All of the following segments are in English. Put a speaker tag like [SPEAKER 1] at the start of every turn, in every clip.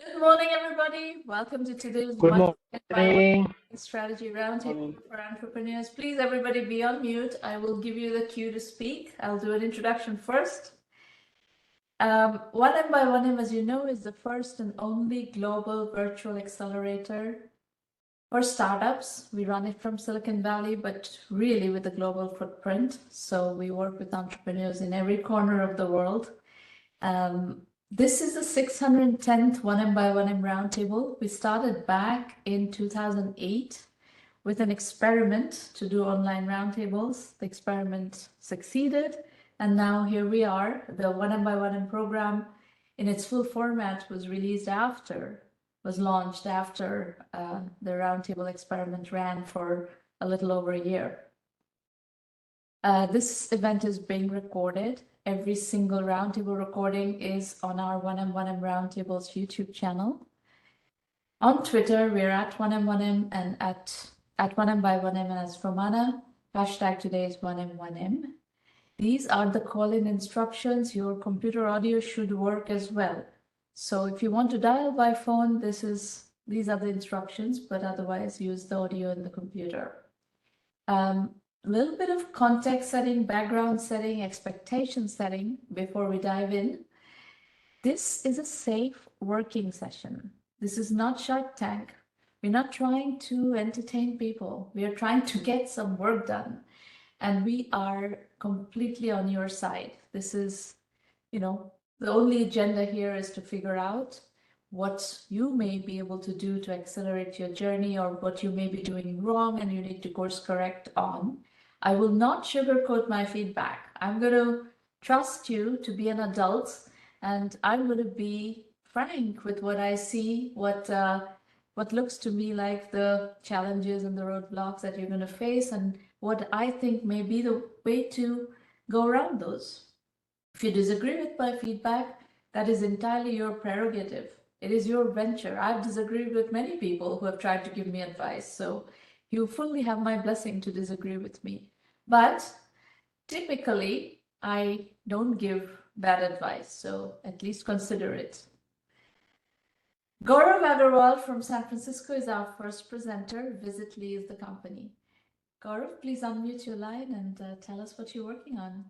[SPEAKER 1] Good morning, everybody. Welcome to today's
[SPEAKER 2] Good
[SPEAKER 1] 1Mby1M
[SPEAKER 2] morning.
[SPEAKER 1] Strategy Roundtable
[SPEAKER 2] Morning.
[SPEAKER 1] for Entrepreneurs. Please, everybody, be on mute. I will give you the cue to speak. I'll do an introduction first. 1Mby1M, as you know, is the first and only global virtual accelerator for startups. We run it from Silicon Valley, but really with a global footprint. So we work with entrepreneurs in every corner of the world. This is the 610th 1M1M Roundtable. We started back in 2008 with an experiment to do online roundtables. The experiment succeeded, and now here we are. The 1M1M program in its full format was launched after the roundtable experiment ran for a little over a year. This event is being recorded. Every single roundtable recording is on our 1M1M Roundtables YouTube channel. On Twitter, we're at 1M1M and at 1M1M as Romana. Hashtag today is 1M1M. These are the call-in instructions. Your computer audio should work as well. So if you want to dial by phone, these are the instructions, but otherwise use the audio in the computer. Little bit of context setting, background setting, expectation setting before we dive in. This is a safe working session. This is not Shark Tank. We're not trying to entertain people. We are trying to get some work done. And we are completely on your side. This is, the only agenda here is to figure out what you may be able to do to accelerate your journey or what you may be doing wrong and you need to course correct on. I will not sugarcoat my feedback. I'm going to trust you to be an adult, and I'm going to be frank with what I see, what looks to me like the challenges and the roadblocks that you're going to face, and what I think may be the way to go around those. If you disagree with my feedback, that is entirely your prerogative. It is your venture. I've disagreed with many people who have tried to give me advice, so you fully have my blessing to disagree with me. But typically, I don't give bad advice, so at least consider it. Gaurav Agarwal from San Francisco is our first presenter. Visitly is the company. Gaurav, please unmute your line and tell us what you're working on.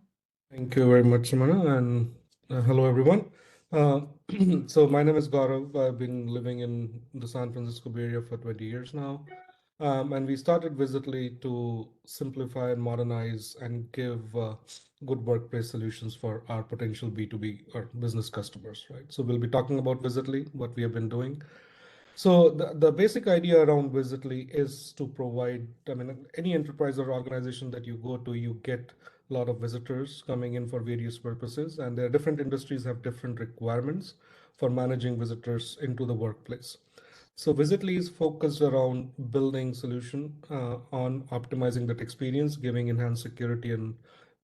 [SPEAKER 3] Thank you very much, Samana, and hello, everyone. So my name is Gaurav. I've been living in the San Francisco Bay Area for 20 years now. And we started Visitly to simplify and modernize and give good workplace solutions for our potential B2B or business customers, right? So we'll be talking about Visitly, what we have been doing. So the basic idea around Visitly is to provide, any enterprise or organization that you go to, you get a lot of visitors coming in for various purposes, and there are different industries have different requirements for managing visitors into the workplace. So Visitly is focused around building solution on optimizing that experience, giving enhanced security and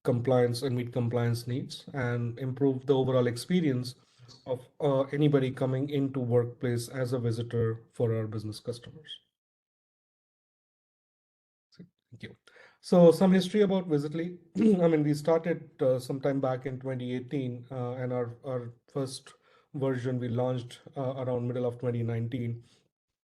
[SPEAKER 3] compliance and meet compliance needs, and improve the overall experience of anybody coming into workplace as a visitor for our business customers. Thank you. So some history about Visitly. We started sometime back in 2018, and our first version we launched around middle of 2019.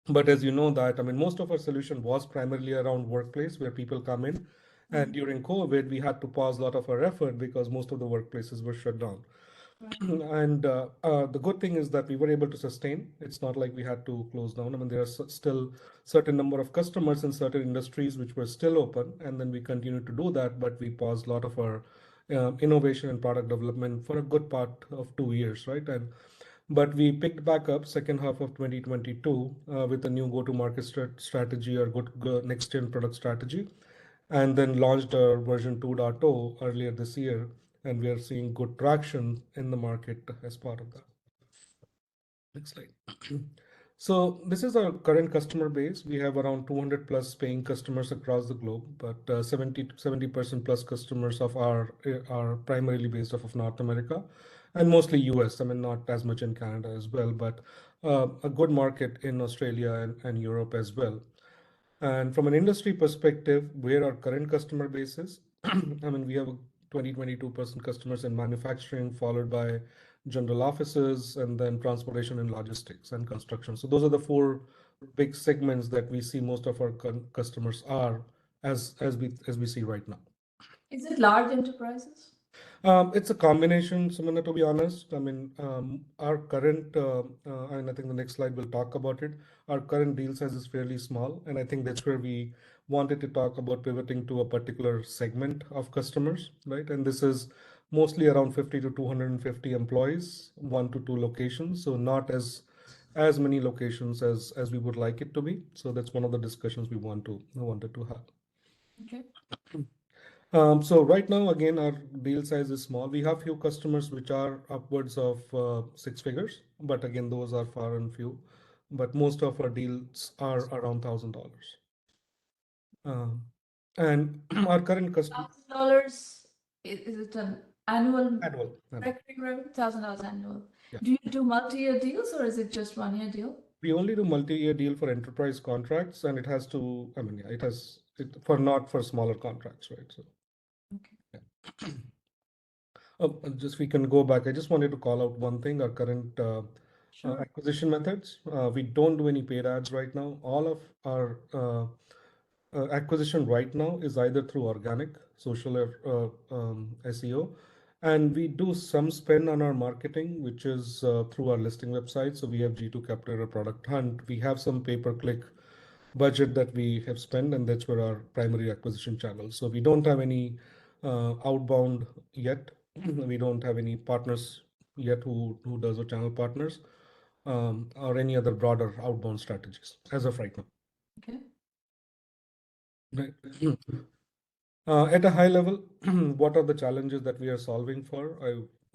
[SPEAKER 3] But as you know that, most of our solution was primarily around workplace where people come in. And during COVID, we had to pause a lot of our effort because most of the workplaces were shut down. And the good thing is that we were able to sustain. It's not like we had to close down. There are still certain number of customers in certain industries which were still open, and then we continued to do that, but we paused a lot of our innovation and product development for a good part of 2 years, right? But we picked back up second half of 2022 with a new go-to-market strategy or good next gen product strategy, and then launched our version 2.0 earlier this year, and we are seeing good traction in the market as part of that. Next slide. So this is our current customer base. We have around 200 plus paying customers across the globe, but 70% plus customers of our are primarily based off of North America and mostly US. Not as much in Canada as well, but a good market in Australia and Europe as well. And from an industry perspective, where our current customer base is, we have 22% customers in manufacturing, followed by general offices, and then transportation and logistics and construction. So those are the four big segments that we see most of our customers are as we see right now.
[SPEAKER 1] Is it large enterprises?
[SPEAKER 3] It's a combination, Sumana, to be honest. I mean, our current, and I think the next slide will talk about it. Our current deal size is fairly small, and I think that's where we wanted to talk about pivoting to a particular segment of customers, right? And this is mostly around 50 to 250 employees, 1 to 2 locations, so not as many locations as we would like it to be. So that's one of the discussions we wanted to have.
[SPEAKER 1] Okay.
[SPEAKER 3] So right now, again, our deal size is small. We have few customers which are upwards of 6 figures, but again, those are far and few. But most of our deals are around $1,000. And our current customer
[SPEAKER 1] $1,000, is it an annual
[SPEAKER 3] annual.
[SPEAKER 1] recurring revenue? $1,000 annual.
[SPEAKER 3] Yeah.
[SPEAKER 1] Do you do multi-year deals or is it just 1 year deal?
[SPEAKER 3] We only do multi-year deal for enterprise contracts, and it has to, I mean, yeah, it has it for not for smaller contracts, right? So.
[SPEAKER 1] Okay.
[SPEAKER 3] Yeah. Just we can go back. I just wanted to call out one thing, our current
[SPEAKER 1] Sure.
[SPEAKER 3] acquisition methods. We don't do any paid ads right now. All of our acquisition right now is either through organic, social, or SEO. And we do some spend on our marketing, which is through our listing website. So we have G2 Capture or Product Hunt. We have some pay-per-click budget that we have spent, and that's where our primary acquisition channel. So we don't have any outbound yet. We don't have any partners yet who does our channel partners or any other broader outbound strategies as of right now.
[SPEAKER 1] Okay.
[SPEAKER 3] Right. At a high level, what are the challenges that we are solving for?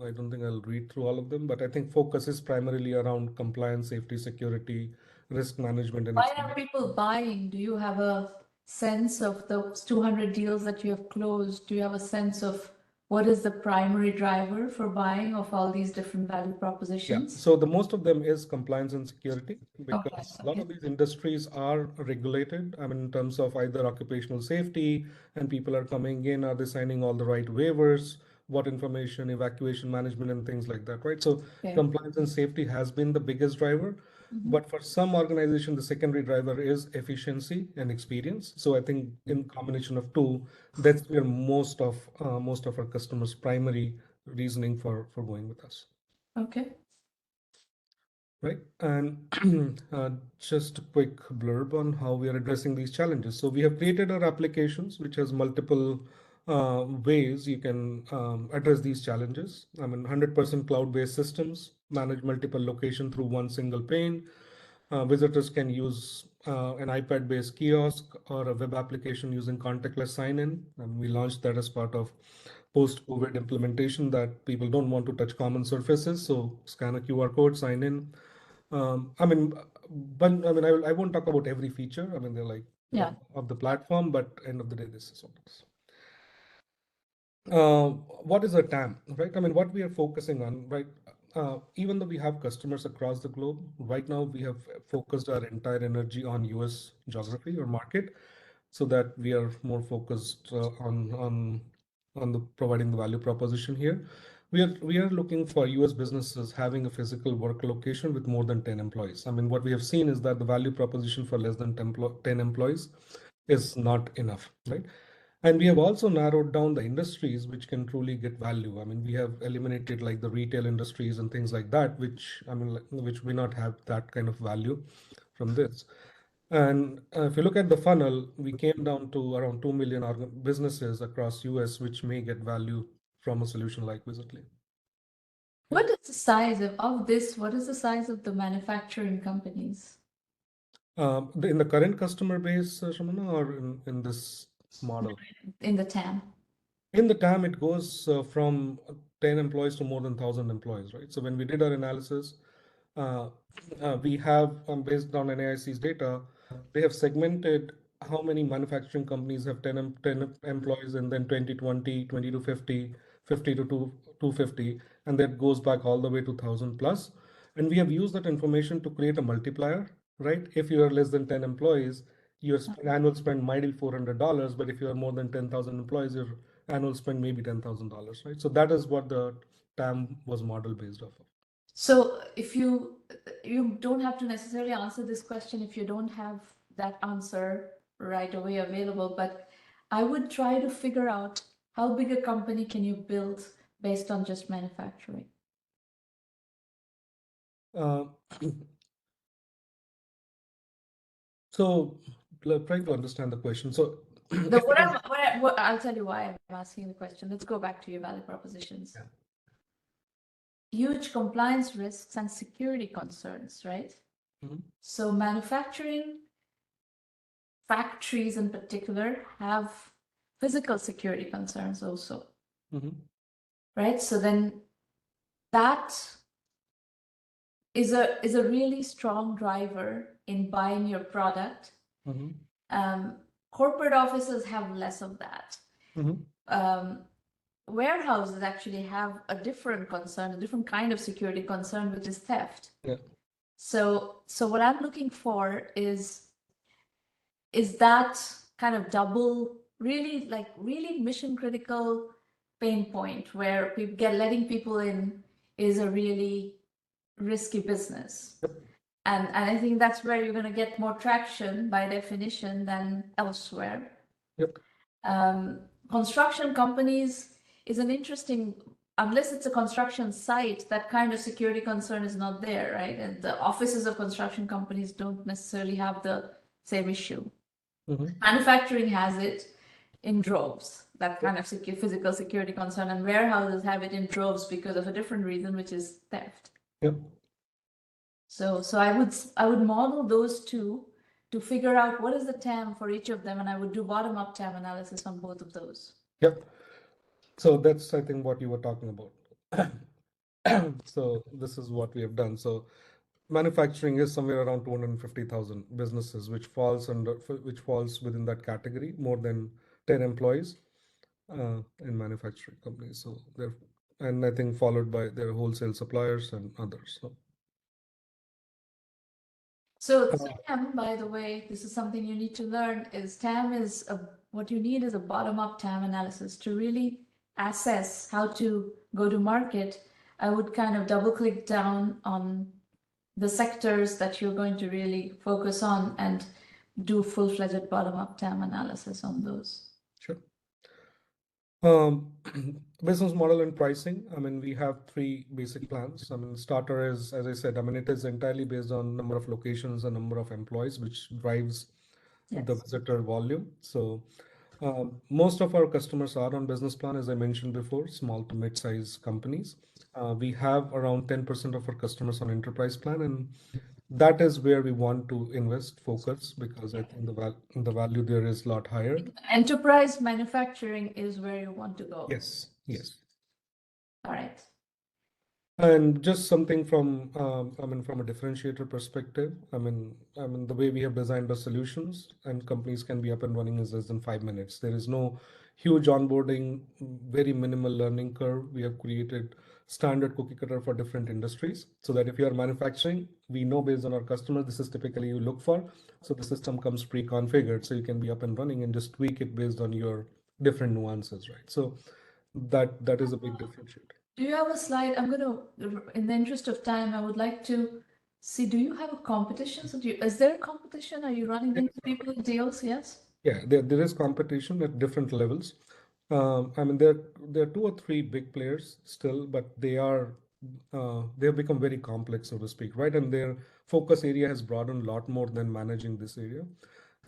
[SPEAKER 3] I don't think I'll read through all of them, but I think focus is primarily around compliance, safety, security, risk management, and
[SPEAKER 1] Why are people buying? Do you have a sense of those 200 deals that you have closed? Do you have a sense of what is the primary driver for buying of all these different value
[SPEAKER 3] Yeah,
[SPEAKER 1] propositions?
[SPEAKER 3] so the most of them is compliance and security because
[SPEAKER 1] Okay,
[SPEAKER 3] a lot of these industries are regulated. I mean, in terms of either occupational safety and people are coming in, are they signing all the right waivers, what information, evacuation management, and things like that, right? So
[SPEAKER 1] Okay.
[SPEAKER 3] compliance and safety has been the biggest driver. But for some organization, the secondary driver is efficiency and experience. So I think in combination of two, that's where most of our customers' primary reasoning for going with us.
[SPEAKER 1] Okay.
[SPEAKER 3] Right. And just a quick blurb on how we are addressing these challenges. So we have created our applications, which has multiple ways you can address these challenges. I mean, 100% cloud-based systems, manage multiple locations through one single pane. Visitors can use an iPad-based kiosk or a web application using contactless sign-in. And we launched that as part of post-COVID implementation that people don't want to touch common surfaces. So scan a QR code, sign in. I mean, but I mean, I won't talk about every feature. I mean, they're like of the platform, but end of the day, this is what it is. What is a TAM, right? I mean, what we are focusing on, right? Even though we have customers across the globe, right now we have focused our entire energy on US geography or market, so that we are more focused on the providing the value proposition here. We are looking for US businesses having a physical work location with more than 10 employees. I mean, what we have seen is that the value proposition for less than 10 employees is not enough, right? And we have also narrowed down the industries which can truly get value. I mean, we have eliminated like the retail industries and things like that, which I mean, which may not have that kind of value from this. And if you look at the funnel, we came down to around 2 million businesses across US, which may get value from a solution like Visitly.
[SPEAKER 1] What is the size of this? What is the size of the manufacturing companies?
[SPEAKER 3] In the current customer base, Shamana, or in this model?
[SPEAKER 1] In the TAM.
[SPEAKER 3] In the TAM, it goes from 10 employees to more than 1,000 employees, right? So when we did our analysis, uh, we have, based on NAIC's data, they have segmented how many manufacturing companies have 10 employees, and then 20, 20, 20 to 50, 50 to 250, and that goes back all the way to 1,000 plus. And we have used that information to create a multiplier, right? If you are less than 10 employees, your annual spend might be $400, but if you are more than 10,000 employees, your annual spend may be $10,000, right? So that is what the TAM was model based off of.
[SPEAKER 1] So if you don't have to necessarily answer this question if you don't have that answer right away available, but I would try to figure out how big a company can you build based on just manufacturing.
[SPEAKER 3] Uh, so trying to understand the question. So
[SPEAKER 1] I'll tell you why I'm asking the question. Let's go back to your value propositions.
[SPEAKER 3] Yeah.
[SPEAKER 1] Huge compliance risks and security concerns, right?
[SPEAKER 3] Mhm.
[SPEAKER 1] So manufacturing factories in particular have physical security concerns also,
[SPEAKER 3] Mhm.
[SPEAKER 1] right? So then that is a really strong driver in buying your product.
[SPEAKER 3] Mhm.
[SPEAKER 1] Corporate offices have less of that.
[SPEAKER 3] Mhm.
[SPEAKER 1] Warehouses actually have a different concern, a different kind of security concern, which is theft.
[SPEAKER 3] Yeah.
[SPEAKER 1] So what I'm looking for is that kind of double, really mission critical pain point where people letting people in is a really risky business. And I think that's where you're going to get more traction by definition than elsewhere.
[SPEAKER 3] Yep.
[SPEAKER 1] Construction companies is an interesting, unless it's a construction site, that kind of security concern is not there, right? And the offices of construction companies don't necessarily have the same issue.
[SPEAKER 3] Mhm.
[SPEAKER 1] Manufacturing has it in droves, that kind of physical security concern, and warehouses have it in droves because of a different reason, which is theft.
[SPEAKER 3] Yep.
[SPEAKER 1] So I would model those two to figure out what is the TAM for each of them, and I would do bottom-up TAM analysis on both of those.
[SPEAKER 3] Yep. So that's, I think, what you were talking about. So this is what we have done. So manufacturing is somewhere around 250,000 businesses, which falls within that category, more than 10 employees in manufacturing companies. So and I think followed by their wholesale suppliers and others.
[SPEAKER 1] So TAM, by the way, this is something you need to learn, is TAM is what you need is a bottom-up TAM analysis to really assess how to go to market. I would kind of double click down on the sectors that you're going to really focus on and do full-fledged bottom-up TAM analysis on those.
[SPEAKER 3] Sure. Business model and pricing. I mean, we have three basic plans. I mean, starter is, as I said, I mean, it is entirely based on number of locations and number of employees, which drives the visitor volume. So most of our customers are on business plan, as I mentioned before, small to mid-size companies. We have around 10% of our customers on enterprise plan, and that is where we want to invest, focus, because I think the value there is a lot higher.
[SPEAKER 1] Enterprise manufacturing is where you want to go.
[SPEAKER 3] Yes, yes.
[SPEAKER 1] All right.
[SPEAKER 3] And just something from, I mean, from a differentiator perspective, I mean, the way we have designed the solutions and companies can be up and running is less than 5 minutes. There is no huge onboarding, very minimal learning curve. We have created standard cookie cutter for different industries so that if you are manufacturing, we know based on our customer, this is typically you look for. So the system comes pre-configured, so you can be up and running and just tweak it based on your different nuances, right? So that is a big differentiator.
[SPEAKER 1] Do you have a slide? I'm going to, in the interest of time, I would like to see, do you have a competition? So is there a competition? Are you running into people in deals? Yes?
[SPEAKER 3] Yeah, there is competition at different levels. I mean, there are two or three big players still, but they have become very complex, so to speak, right? And their focus area has broadened a lot more than managing this area.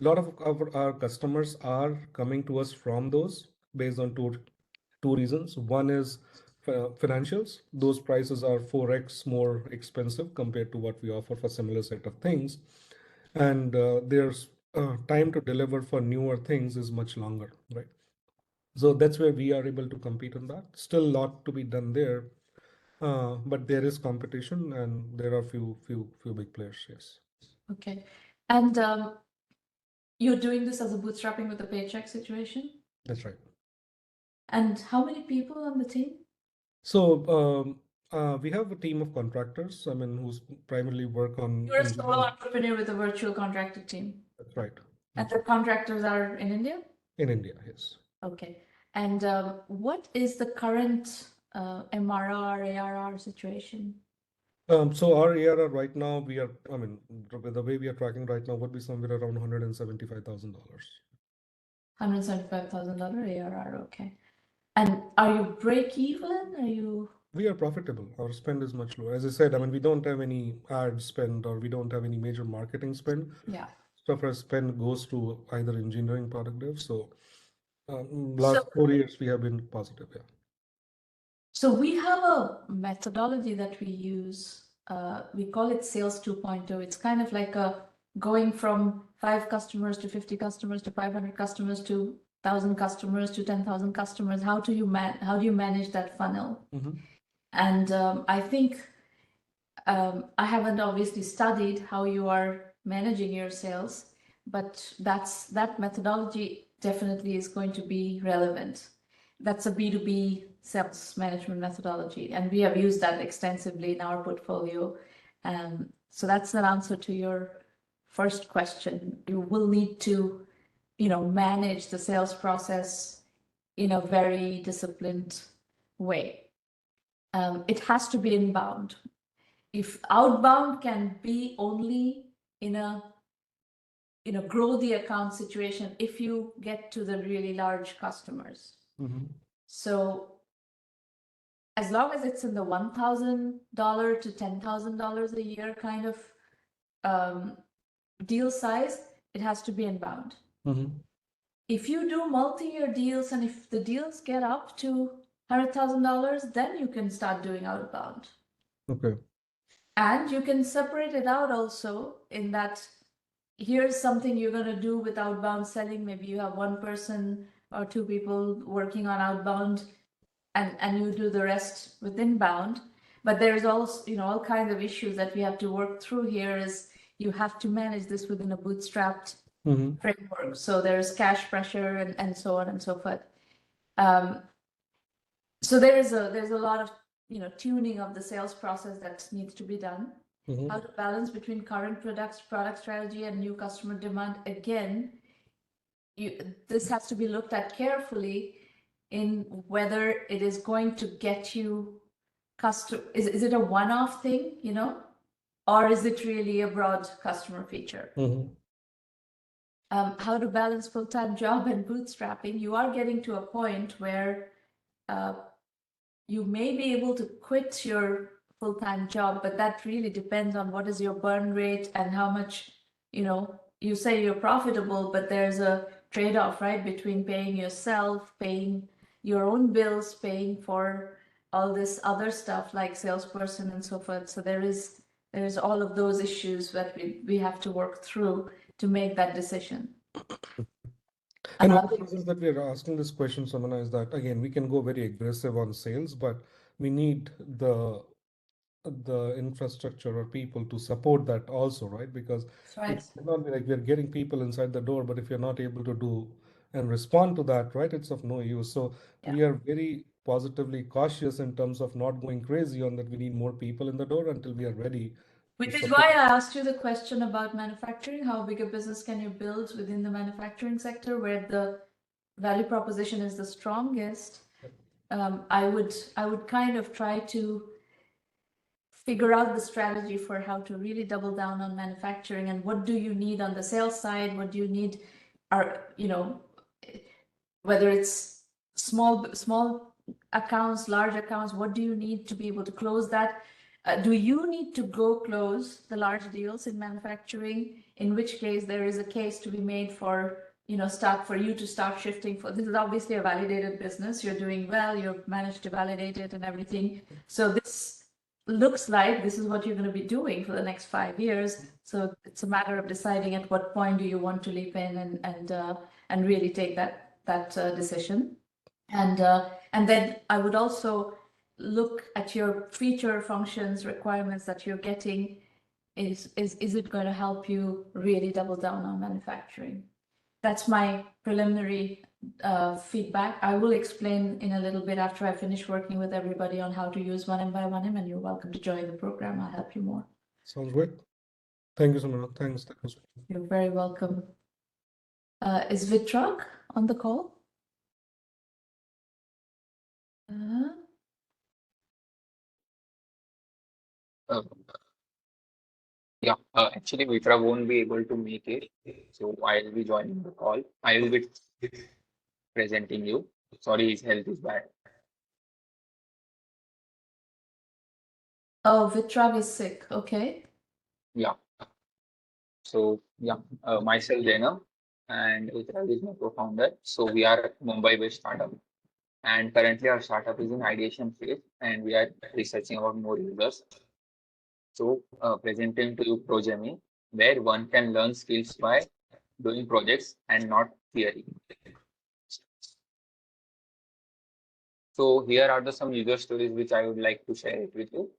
[SPEAKER 3] A lot of our customers are coming to us from those based on two reasons. One is financials. Those prices are 4x more expensive compared to what we offer for similar set of things. And there's time to deliver for newer things is much longer, right? So that's where we are able to compete on that. Still a lot to be done there, but there is competition and there are few big players. Yes.
[SPEAKER 1] Okay. And you're doing this as a bootstrapping with the paycheck situation?
[SPEAKER 3] That's right.
[SPEAKER 1] And how many people on the team?
[SPEAKER 3] So we have a team of contractors. I mean, who's primarily work on
[SPEAKER 1] You're a solo
[SPEAKER 3] engineering.
[SPEAKER 1] entrepreneur with a virtual contracted team.
[SPEAKER 3] That's right.
[SPEAKER 1] And the contractors are in India?
[SPEAKER 3] In India, yes.
[SPEAKER 1] Okay. And what is the current MRR, ARR situation?
[SPEAKER 3] So our ARR right now, I mean, the way we are tracking right now would be somewhere around $175,000.
[SPEAKER 1] $175,000 ARR, okay. And are you break even? Are you?
[SPEAKER 3] We are profitable. Our spend is much lower. As I said, I mean, we don't have any ad spend or we don't have any major marketing spend.
[SPEAKER 1] Yeah.
[SPEAKER 3] So our spend goes to either engineering, product dev. So
[SPEAKER 1] So,
[SPEAKER 3] last 4 years we have been positive. Yeah.
[SPEAKER 1] so we have a methodology that we use. We call it Sales 2.0. It's kind of like going from 5 customers to 50 customers to 500 customers to 1,000 customers to 10,000 customers. How do you manage that funnel?
[SPEAKER 3] Mhm.
[SPEAKER 1] And I think I haven't obviously studied how you are managing your sales, but that methodology definitely is going to be relevant. That's a B2B sales management methodology, and we have used that extensively in our portfolio. So that's the answer to your first question. You will need to, manage the sales process in a very disciplined way. It has to be inbound. If outbound can be only in a grow the account situation if you get to the really large customers.
[SPEAKER 3] Mhm.
[SPEAKER 1] So as long as it's in the $1,000 to $10,000 a year kind of deal size, it has to be inbound.
[SPEAKER 3] Mhm.
[SPEAKER 1] If you do multi-year deals and if the deals get up to $100,000, then you can start doing outbound.
[SPEAKER 3] Okay.
[SPEAKER 1] And you can separate it out also in that here's something you're going to do with outbound selling. Maybe you have 1 person or 2 people working on outbound and you do the rest with inbound. But there's also, all kinds of issues that we have to work through here is you have to manage this within a bootstrapped
[SPEAKER 3] Mhm.
[SPEAKER 1] framework. So there's cash pressure and so on and so forth. So there's a lot of, tuning of the sales process that needs to be done.
[SPEAKER 3] Mhm.
[SPEAKER 1] How to balance between current product strategy and new customer demand. Again, this has to be looked at carefully in whether it is going to get you is it a one-off thing, or is it really a broad customer feature?
[SPEAKER 3] Mhm.
[SPEAKER 1] How to balance full-time job and bootstrapping. You are getting to a point where you may be able to quit your full-time job, but that really depends on what is your burn rate and how much, you say you're profitable, but there's a trade-off, right, between paying yourself, paying your own bills, paying for all this other stuff like salesperson and so forth. So there's all of those issues that we have to work through to make that decision.
[SPEAKER 3] And one of the reasons that we are asking this question, Samana, is that again we can go very aggressive on sales, but we need the infrastructure or people to support that also, right? Because
[SPEAKER 1] Right.
[SPEAKER 3] it cannot be like we're getting people inside the door, but if you're not able to do and respond to that, right, it's of no use. So we are very positively cautious in terms of not going crazy on that. We need more people in the door until we are ready.
[SPEAKER 1] Which is why I asked you the question about manufacturing. How big a business can you build within the manufacturing sector where the value proposition is the strongest? I would kind of try to figure out the strategy for how to really double down on manufacturing and what do you need on the sales side? What do you need? Whether it's small accounts, large accounts, what do you need to be able to close that? Do you need to go close the large deals in manufacturing? In which case there is a case to be made for, you to start shifting this is obviously a validated business. You're doing well, you've managed to validate it and everything. So this looks like this is what you're going to be doing for the next 5 years. So it's a matter of deciding at what point do you want to leap in and really take that decision. And then I would also look at your feature functions requirements that you're getting. Is it going to help you really double down on manufacturing? That's my preliminary feedback. I will explain in a little bit after I finish working with everybody on how to use 1Mby1M, and you're welcome to join the program. I'll help you more.
[SPEAKER 3] Sounds great. Thank you, Samana. Thanks.
[SPEAKER 1] You're very welcome. Is Vitrag on the call?
[SPEAKER 2] Uh, actually, Vitra won't be able to make it, so I'll be joining the call. I will be presenting you. Sorry, his health is bad.
[SPEAKER 1] Oh, Vitrav is sick. Okay.
[SPEAKER 2] Yeah. So myself Jainam and Vitra is my co-founder. So we are Mumbai-based startup, and currently our startup is in ideation phase, and we are researching about more users. So presenting to you Projemy, where one can learn skills by doing projects and not theory. So here are some user stories which I would like to share it with you.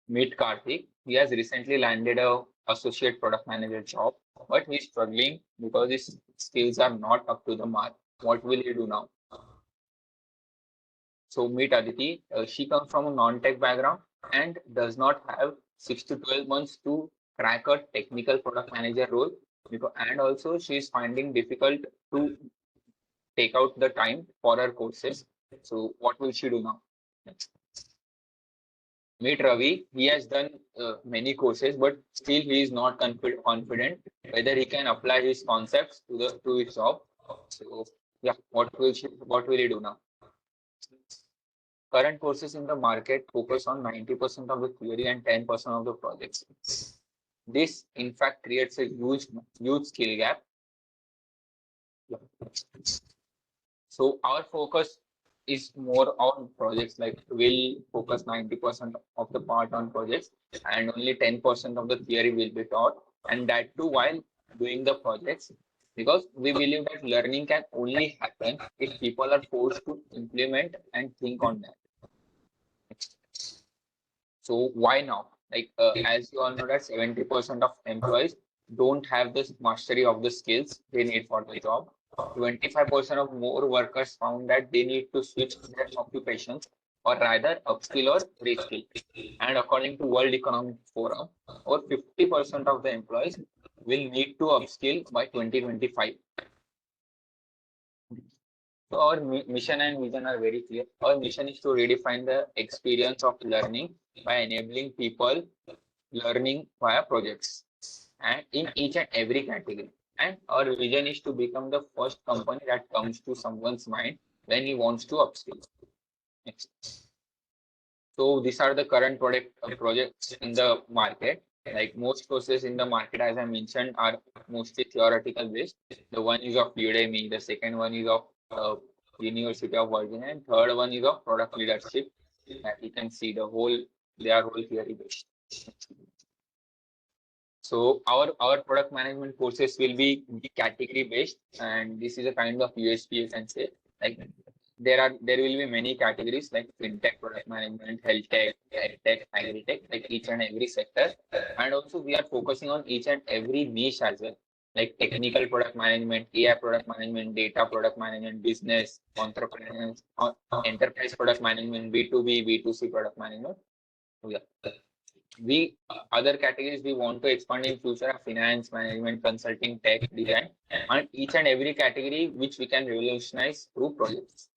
[SPEAKER 2] Meet Karthik. He has recently landed a associate product manager job, but he's struggling because his skills are not up to the mark. What will he do now? So meet Aditi. She comes from a non-tech background and does not have 6 to 12 months to crack a technical product manager role. And also she is finding difficult to take out the time for her courses. So what will she do now? Meet Ravi. He has done many courses, but still he is not confident whether he can apply his concepts to his job. So what will he do now? Current courses in the market focus on 90% of the theory and 10% of the projects. This, in fact, creates a huge skill gap. So our focus is more on projects, like we'll focus 90% of the part on projects and only 10% of the theory will be taught. And that too while doing the projects, because we believe that learning can only happen if people are forced to implement and think on that. So why now? As you all know that 70% of employees don't have this mastery of the skills they need for the job. 25% of more workers found that they need to switch their occupations or rather upskill or reskill. And according to World Economic Forum, over 50% of the employees will need to upskill by 2025. So our mission and vision are very clear. Our mission is to redefine the experience of learning by enabling people learning via projects and in each and every category. And our vision is to become the first company that comes to someone's mind when he wants to upskill. Next. So these are the current projects in the market. Like most courses in the market, as I mentioned, are mostly theoretical based. The one is of Udemy, the second one is of University of Virginia, and third one is of product leadership. That you can see they are whole theory based. So our product management courses will be category based, and this is a kind of USP you can say. Like there will be many categories like fintech, product management, health tech, edtech, agri-tech, like each and every sector. And also we are focusing on each and every niche as well, like technical product management, AI product management, data product management, business, entrepreneurs, enterprise product management, B2B, B2C product management. So yeah. We other categories we want to expand in future are finance, management, consulting, tech, design, and each and every category which we can revolutionize through projects.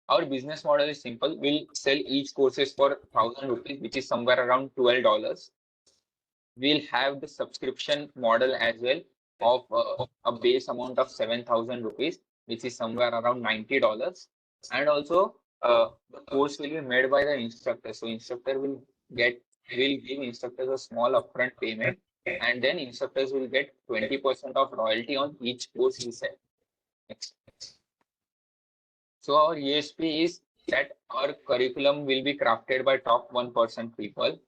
[SPEAKER 2] Our business model is simple. We'll sell each courses for 1,000 rupees, which is somewhere around $12. We'll have the subscription model as well of a base amount of 7,000 rupees, which is somewhere around $90. And also the course will be made by the instructor. So instructor will give instructors a small upfront payment, and then instructors will get 20% of royalty on each course he sell. Next. So our USP is that our curriculum will be crafted by top 1% people.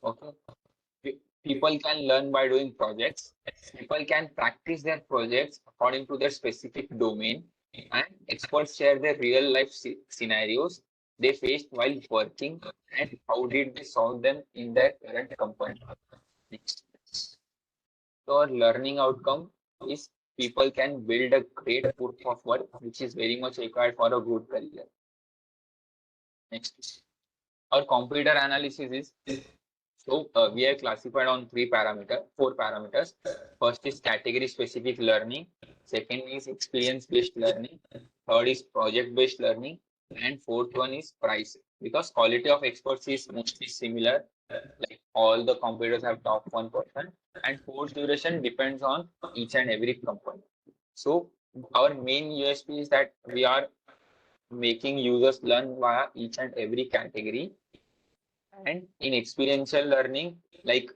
[SPEAKER 2] Okay. People can learn by doing projects. People can practice their projects according to their specific domain, and experts share their real life scenarios they faced while working and how did they solve them in their current company. Next. So our learning outcome is people can build a great proof of work, which is very much required for a good career. Next. Our computer analysis is so we are classified on four parameters. First is category specific learning. Second is experience based learning. Third is project based learning. And fourth one is price. because quality of experts is mostly similar. Like all the competitors have top 1%, and course duration depends on each and every company. So our main USP is that we are making users learn via each and every category. And in experiential learning, like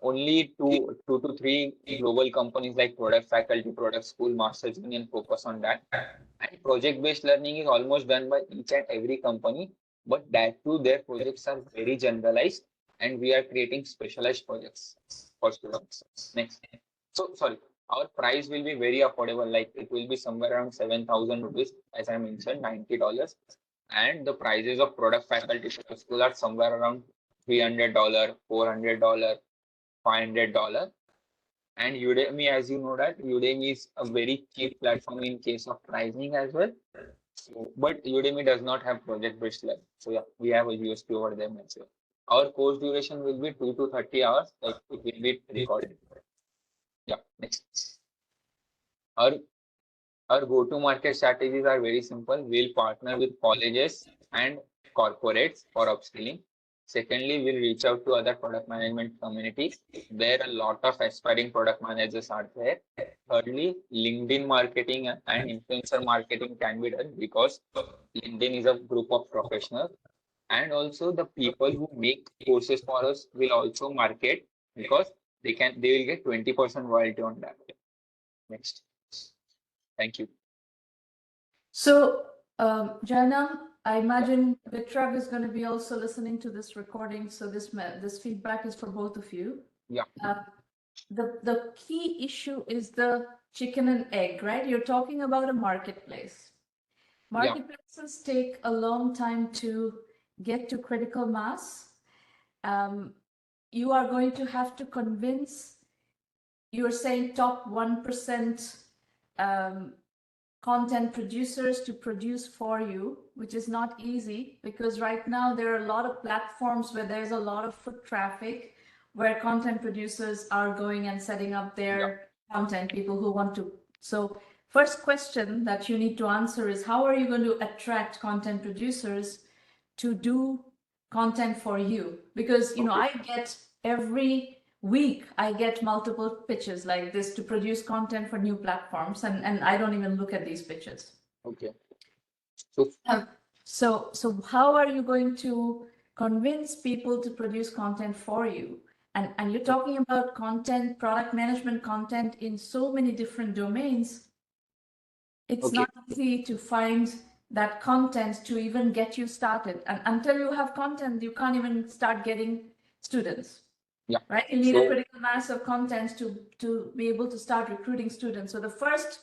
[SPEAKER 2] only two to three global companies like product faculty, product school, masters union focus on that. And project-based learning is almost done by each and every company, but that too, their projects are very generalized, and we are creating specialized projects for students. Next. So sorry, our price will be very affordable. Like it will be somewhere around 7,000 rupees, as I mentioned, $90. And the prices of product faculty school are somewhere around $300, $400, $500. And Udemy, as you know that Udemy is a very cheap platform in case of pricing as well. So, but Udemy does not have project-based learning. So yeah, we have a USP over them as well. Our course duration will be 2 to 30 hours. Like it will be recorded. Yeah, next. Our Our go-to-market strategies are very simple. We'll partner with colleges and corporates for upskilling. Secondly, we'll reach out to other product management communities. There a lot of aspiring product managers are there. Thirdly, LinkedIn marketing and influencer marketing can be done because LinkedIn is a group of professionals. And also the people who make courses for us will also market because they will get 20% royalty on that. Next. Thank you.
[SPEAKER 1] So, Jainam, I imagine Vitrav is going to be also listening to this recording. So this feedback is for both of you.
[SPEAKER 2] Yeah.
[SPEAKER 1] The key issue is the chicken and egg, right? You're talking about a marketplace. Marketplaces take a long time to get to critical mass. You are going to have to convince, you're saying top 1% content producers to produce for you, which is not easy because right now there are a lot of platforms where there's a lot of foot traffic where content producers are going and setting up their content, people who want to. So first question that you need to answer is how are you going to attract content producers to do content for you? Because, you know, I get every week I get multiple pitches like this to produce content for new platforms, and I don't even look at these pitches.
[SPEAKER 2] Okay.
[SPEAKER 1] So how are you going to convince people to produce content for you? And you're talking about content, product management content in so many different domains. It's not easy to find that content to even get you started. And until you have content, you can't even start getting students.
[SPEAKER 2] Yeah.
[SPEAKER 1] Right. You need a critical mass of content to be able to start recruiting students. So the first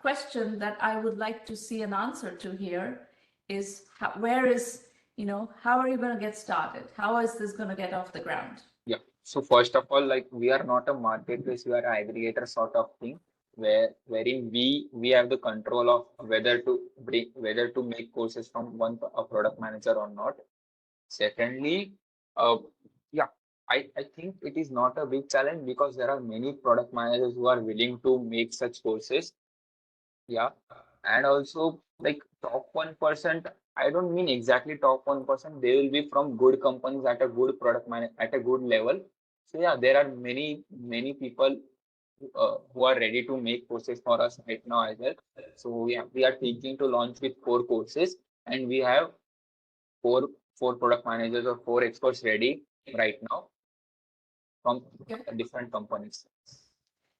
[SPEAKER 1] question that I would like to see an answer to here is where is, you know, how are you going to get started? How is this going to get off the ground?
[SPEAKER 2] Yeah. So first of all, like we are not a marketplace, we are an aggregator sort of thing wherein we have the control of whether to make courses from a product manager or not. Secondly, I think it is not a big challenge because there are many product managers who are willing to make such courses. Yeah. And also like top 1%, I don't mean exactly top 1%. They will be from good companies at a good at a good level. So yeah, there are many people who are ready to make courses for us right now as well. So yeah, we are thinking to launch with 4 courses, and we have four product managers or 4 experts ready right now from different companies.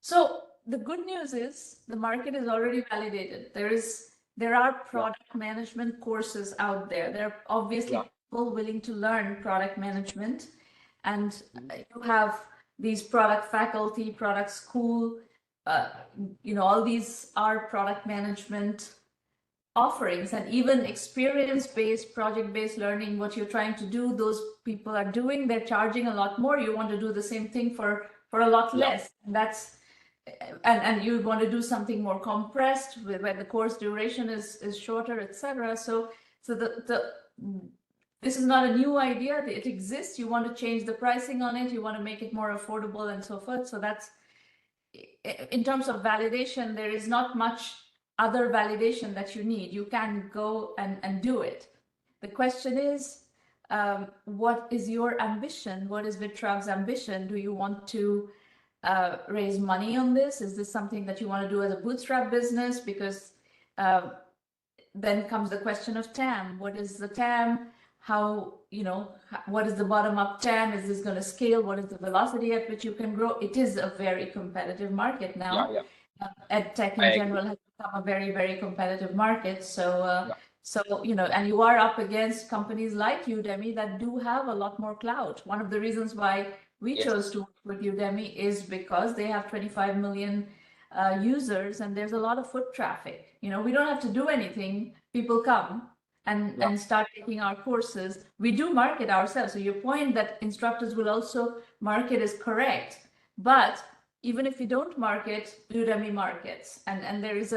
[SPEAKER 1] So the good news is the market is already validated. There are product management courses out there. There are obviously people willing to learn product management, and you have these product faculty, product school, you know, all these are product management offerings, and even experience-based, project-based learning, what you're trying to do, those people are doing, they're charging a lot more. You want to do the same thing for a lot less. And that's, and you want to do something more compressed where the course duration is shorter, etc. So this is not a new idea. It exists. You want to change the pricing on it. You want to make it more affordable and so forth. So that's, in terms of validation, there is not much other validation that you need. You can go and do it. The question is, what is your ambition? What is Vitrag's ambition? Do you want to raise money on this? Is this something that you want to do as a bootstrap business? Because then comes the question of TAM. What is the TAM? How, what is the bottom up TAM? Is this going to scale? What is the velocity at which you can grow? It is a very competitive market now.
[SPEAKER 2] Yeah.
[SPEAKER 1] EdTech in general has become a very, very competitive market. So, and you are up against companies like Udemy that do have a lot more clout. One of the reasons why we chose to work with Udemy is because they have 25 million users and there's a lot of foot traffic. We don't have to do anything. People come and start taking our courses. We do market ourselves. So your point that instructors will also market is correct. But even if you don't market, Udemy markets. And there is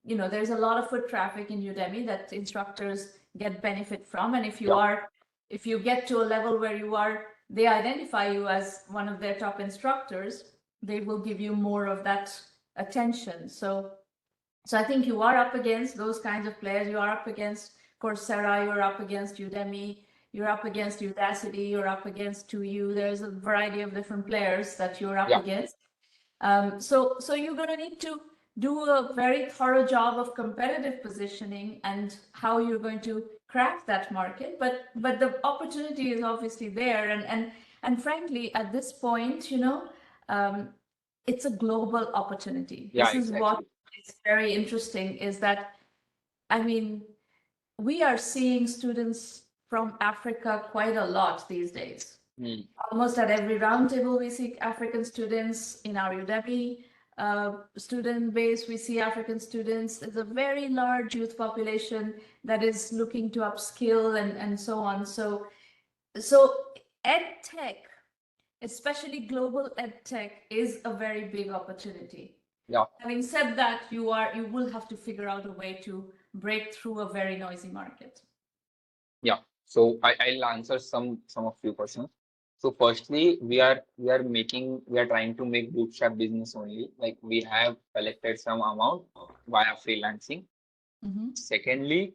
[SPEAKER 1] there's a lot of foot traffic in Udemy that instructors get benefit from. And if you get to a level where they identify you as one of their top instructors, they will give you more of that attention. So I think you are up against those kinds of players. You are up against Coursera, you're up against Udemy, you're up against Udacity, you're up against 2U. There's a variety of different players that you're up against. So you're going to need to do a very thorough job of competitive positioning and how you're going to crack that market. But the opportunity is obviously there. And frankly, at this point, it's a global opportunity. This is what is very interesting is that, we are seeing students from Africa quite a lot these days. Almost at every roundtable, we see African students. In our Udemy student base, we see African students. There's a very large youth population that is looking to upskill and so on. So EdTech, especially global EdTech, is a very big opportunity. Having said that, you will have to figure out a way to break through a very noisy market.
[SPEAKER 2] So I'll answer some of your questions. So firstly, we are trying to make bootstrap business only. Like we have collected some amount via freelancing. Secondly,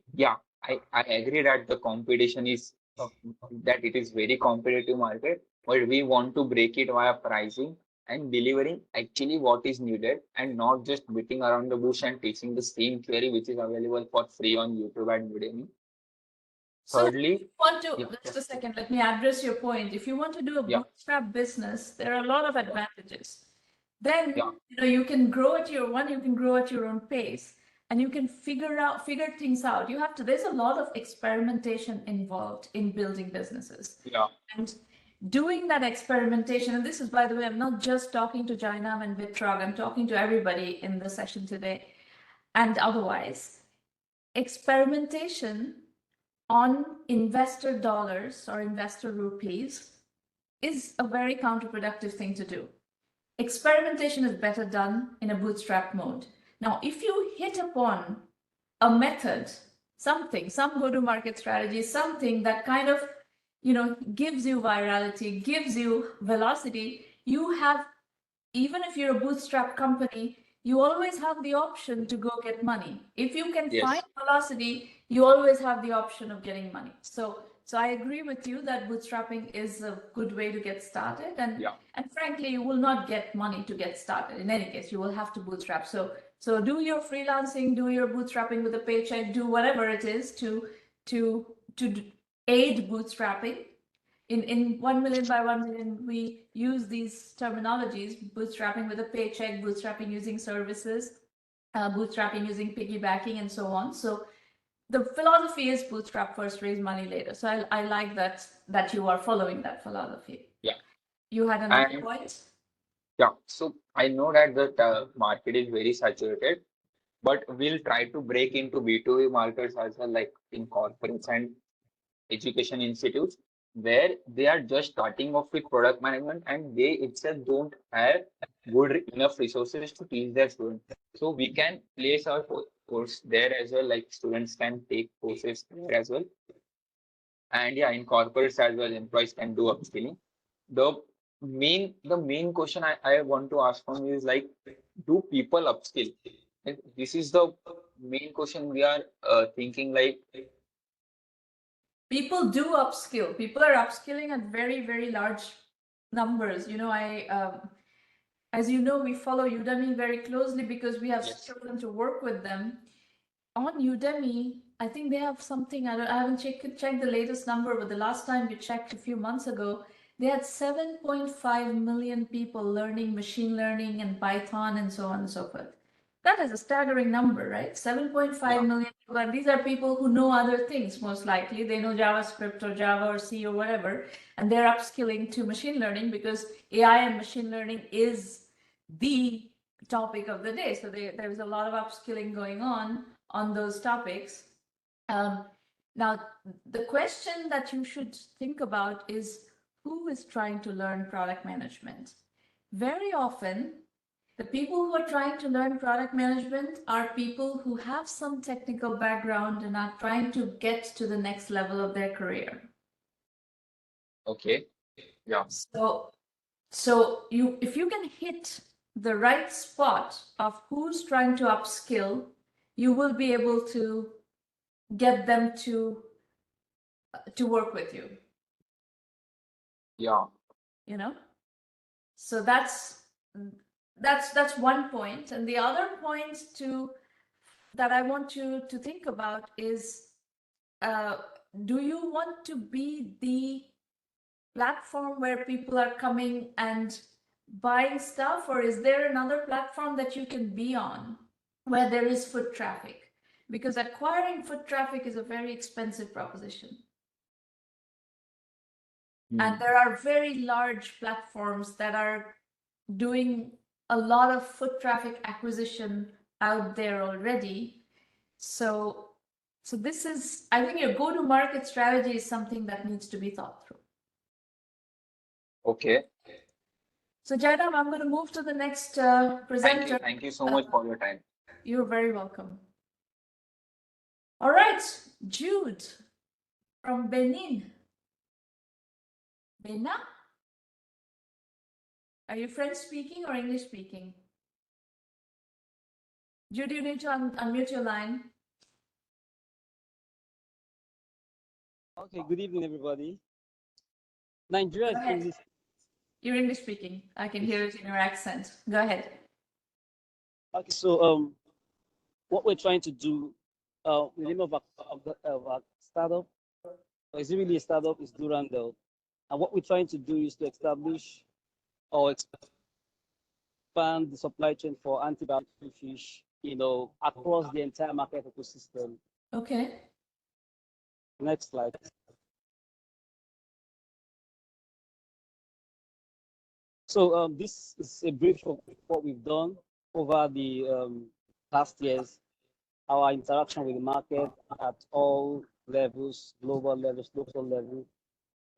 [SPEAKER 2] I agree that the competition is that it is very competitive market, but we want to break it via pricing and delivering actually what is needed and not just beating around the bush and teaching the same theory which is available for free on YouTube and Udemy. Thirdly,
[SPEAKER 1] just a second, let me address your point. If you want to do a bootstrap business, there are a lot of advantages. Then you can grow at your own pace, and you can figure things out. There's a lot of experimentation involved in building businesses. And doing that experimentation, and this is, by the way, I'm not just talking to Jainam and Vitrag, I'm talking to everybody in the session today and otherwise. Experimentation on investor dollars or investor rupees is a very counterproductive thing to do. Experimentation is better done in a bootstrap mode. Now, if you hit upon a method, some go-to-market strategy, something that kind of, gives you virality, gives you velocity, you have, even if you're a bootstrap company, you always have the option to go get money. If you can find velocity, you always have the option of getting money. So I agree with you that bootstrapping is a good way to get started. And frankly, you will not get money to get started. In any case, you will have to bootstrap. So do your freelancing, do your bootstrapping with a paycheck, do whatever it is to aid bootstrapping. In 1Mby1M, we use these terminologies: bootstrapping with a paycheck, bootstrapping using services, bootstrapping using piggybacking, and so on. So the philosophy is bootstrap first, raise money later. So I like that you are following that philosophy. You had another point?
[SPEAKER 2] So I know that the market is very saturated, but we'll try to break into B2B markets as well, like in corporates and education institutes, where they are just starting off with product management and they itself don't have good enough resources to teach their students. So we can place our course there as well, like students can take courses there as well. And in corporates as well, employees can do upskilling. The main question I want to ask from you is like, do people upskill? And this is the main question we are thinking, like,
[SPEAKER 1] People do upskill. People are upskilling at very, very large numbers. You know, as you know, we follow Udemy very closely because we have
[SPEAKER 2] Yes.
[SPEAKER 1] chosen to work with them. On Udemy, I think they have something, I haven't checked the latest number, but the last time we checked a few months ago, they had 7.5 million people learning machine learning and Python and so on and so forth. That is a staggering number, right? 7.5 million people. And these are people who know other things, most likely. They know JavaScript or Java or C or whatever, and they're upskilling to machine learning because AI and machine learning is the topic of the day. So there's a lot of upskilling going on those topics. Now, the question that you should think about is who is trying to learn product management? Very often, the people who are trying to learn product management are people who have some technical background and are trying to get to the next level of their career.
[SPEAKER 2] Okay. Yeah.
[SPEAKER 1] So if you can hit the right spot of who's trying to upskill, you will be able to get them to work with you.
[SPEAKER 2] Yeah.
[SPEAKER 1] You know, so that's one point, and the other point that I want you to think about is, do you want to be the platform where people are coming and buying stuff, or is there another platform that you can be on where there is foot traffic? Because acquiring foot traffic is a very expensive proposition. And there are very large platforms that are doing a lot of foot traffic acquisition out there already. So this is, I think your go-to-market strategy is something that needs to be thought through.
[SPEAKER 2] Okay.
[SPEAKER 1] So Jainam, I'm going to move to the next presenter.
[SPEAKER 2] Thank you so much for your time.
[SPEAKER 1] You're very welcome. All right, Jude from Benin. Benin? Are you French speaking or English speaking? Jude, you need to unmute your line.
[SPEAKER 4] Okay, good evening, everybody. Nigeria is English.
[SPEAKER 1] You're English speaking. I can hear it in your accent. Go ahead.
[SPEAKER 4] Okay, so what we're trying to do, the name of our startup, is it really a startup? Is Durandel, and what we're trying to do is to establish or expand the supply chain for antibiotic fish, across the entire market ecosystem.
[SPEAKER 1] Okay.
[SPEAKER 4] Next slide. So this is a brief of what we've done over the past years, our interaction with the market at all levels, global levels, local level,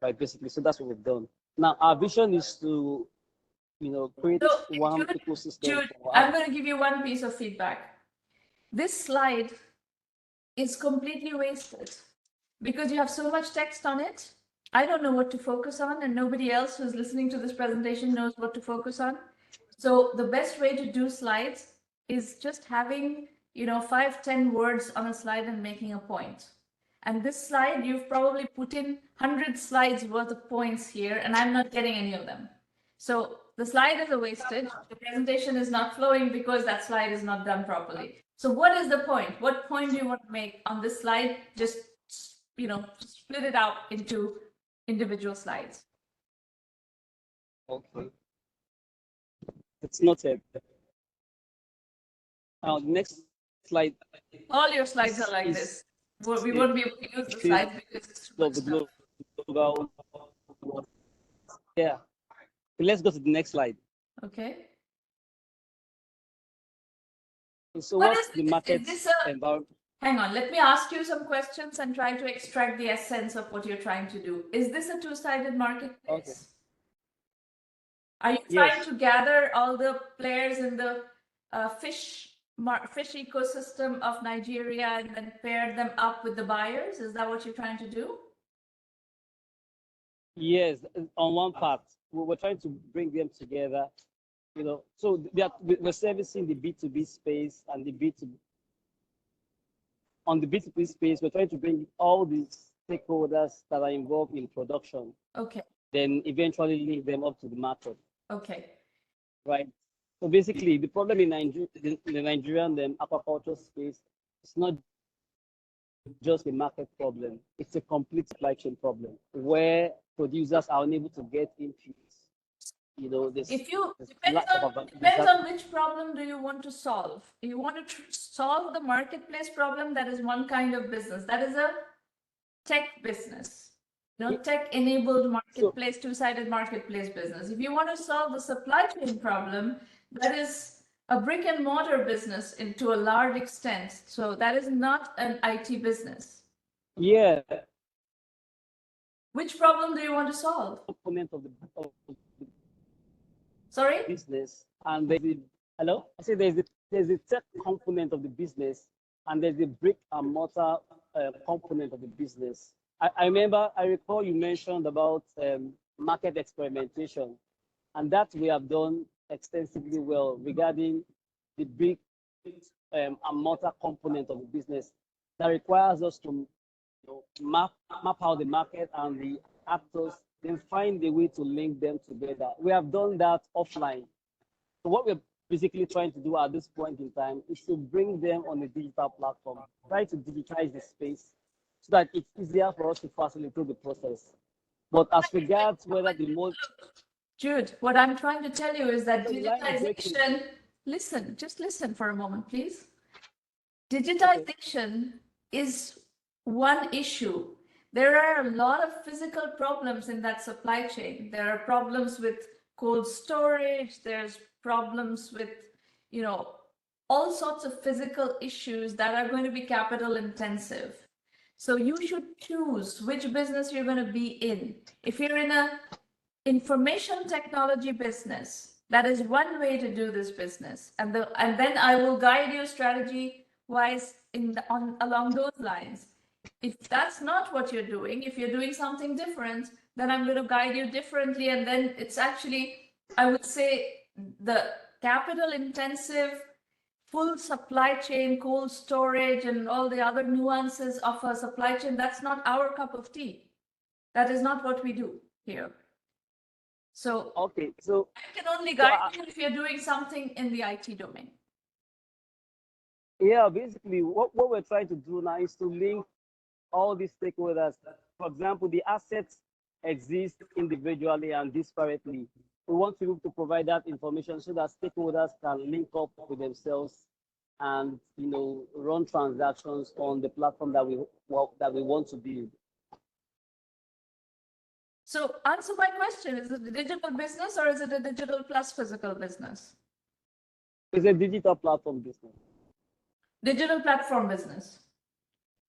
[SPEAKER 4] right? Basically, so that's what we've done. Now, our vision is to, create one ecosystem.
[SPEAKER 1] Jude, I'm going to give you one piece of feedback. This slide is completely wasted because you have so much text on it. I don't know what to focus on, and nobody else who's listening to this presentation knows what to focus on. So the best way to do slides is just having, 5-10 words on a slide and making a point. And this slide, you've probably put in 100 slides worth of points here, and I'm not getting any of them. So the slide is a wastage. The presentation is not flowing because that slide is not done properly. So what is the point? What point do you want to make on this slide? Just, split it out into individual slides.
[SPEAKER 4] Okay. It's noted. Next slide.
[SPEAKER 1] All your slides are like this. We won't be able to use the slides because it's too much stuff.
[SPEAKER 4] Yeah. Let's go to the next slide.
[SPEAKER 1] Okay.
[SPEAKER 4] So what's the market environment?
[SPEAKER 1] Hang on, let me ask you some questions and try to extract the essence of what you're trying to do. Is this a two-sided marketplace?
[SPEAKER 4] Okay.
[SPEAKER 1] Are you trying to gather all the players in the fish ecosystem of Nigeria and then pair them up with the buyers? Is that what you're trying to do?
[SPEAKER 4] Yes, on one part, we're trying to bring them together. So we're servicing the B2B space and the B2B. On the B2B space, we're trying to bring all the stakeholders that are involved in production,
[SPEAKER 1] Okay.
[SPEAKER 4] then eventually link them up to the market,
[SPEAKER 1] Okay.
[SPEAKER 4] right? So basically, the problem in the Nigerian aquaculture space is not just a market problem; it's a complete supply chain problem where producers are unable to get inputs. You know, this
[SPEAKER 1] If you
[SPEAKER 4] lack of
[SPEAKER 1] depends on which problem do you want to solve. If you want to solve the marketplace problem, that is one kind of business. That is a tech business. You know, tech-enabled marketplace, two-sided marketplace business. If you want to solve the supply chain problem, that is a brick and mortar business to a large extent. So that is not an IT business.
[SPEAKER 4] Yeah.
[SPEAKER 1] Which problem do you want to solve?
[SPEAKER 4] Component of the
[SPEAKER 1] Sorry?
[SPEAKER 4] business, and there's the hello. I say there's the tech component of the business, and there's the brick and mortar component of the business. I recall you mentioned about market experimentation, and that we have done extensively well regarding the brick and mortar component of the business that requires us to map out the market and the actors, then find a way to link them together. We have done that offline. So what we're basically trying to do at this point in time is to bring them on a digital platform, try to digitize the space so that it's easier for us to facilitate the process. But as regards whether the most
[SPEAKER 1] Jude, what I'm trying to tell you is that digitization, listen, just listen for a moment, please. Digitization is one issue. There are a lot of physical problems in that supply chain. There are problems with cold storage. There's problems with, you know, all sorts of physical issues that are going to be capital intensive. So you should choose which business you're going to be in. If you're in a information technology business, that is one way to do this business. And then I will guide you strategy wise along those lines. If that's not what you're doing, if you're doing something different, then I'm going to guide you differently. And then it's actually, I would say, the capital intensive, full supply chain, cold storage, and all the other nuances of a supply chain, that's not our cup of tea. That is not what we do here. So,
[SPEAKER 4] okay, so
[SPEAKER 1] I can only guide you if you're doing something in the IT domain.
[SPEAKER 4] Yeah, basically what we're trying to do now is to link all these stakeholders. For example, the assets exist individually and disparately. We want to be able to provide that information so that stakeholders can link up with themselves and run transactions on the platform that we want to build.
[SPEAKER 1] So answer my question, is it a digital business or is it a digital plus physical business?
[SPEAKER 4] It's a digital platform business.
[SPEAKER 1] Digital platform business.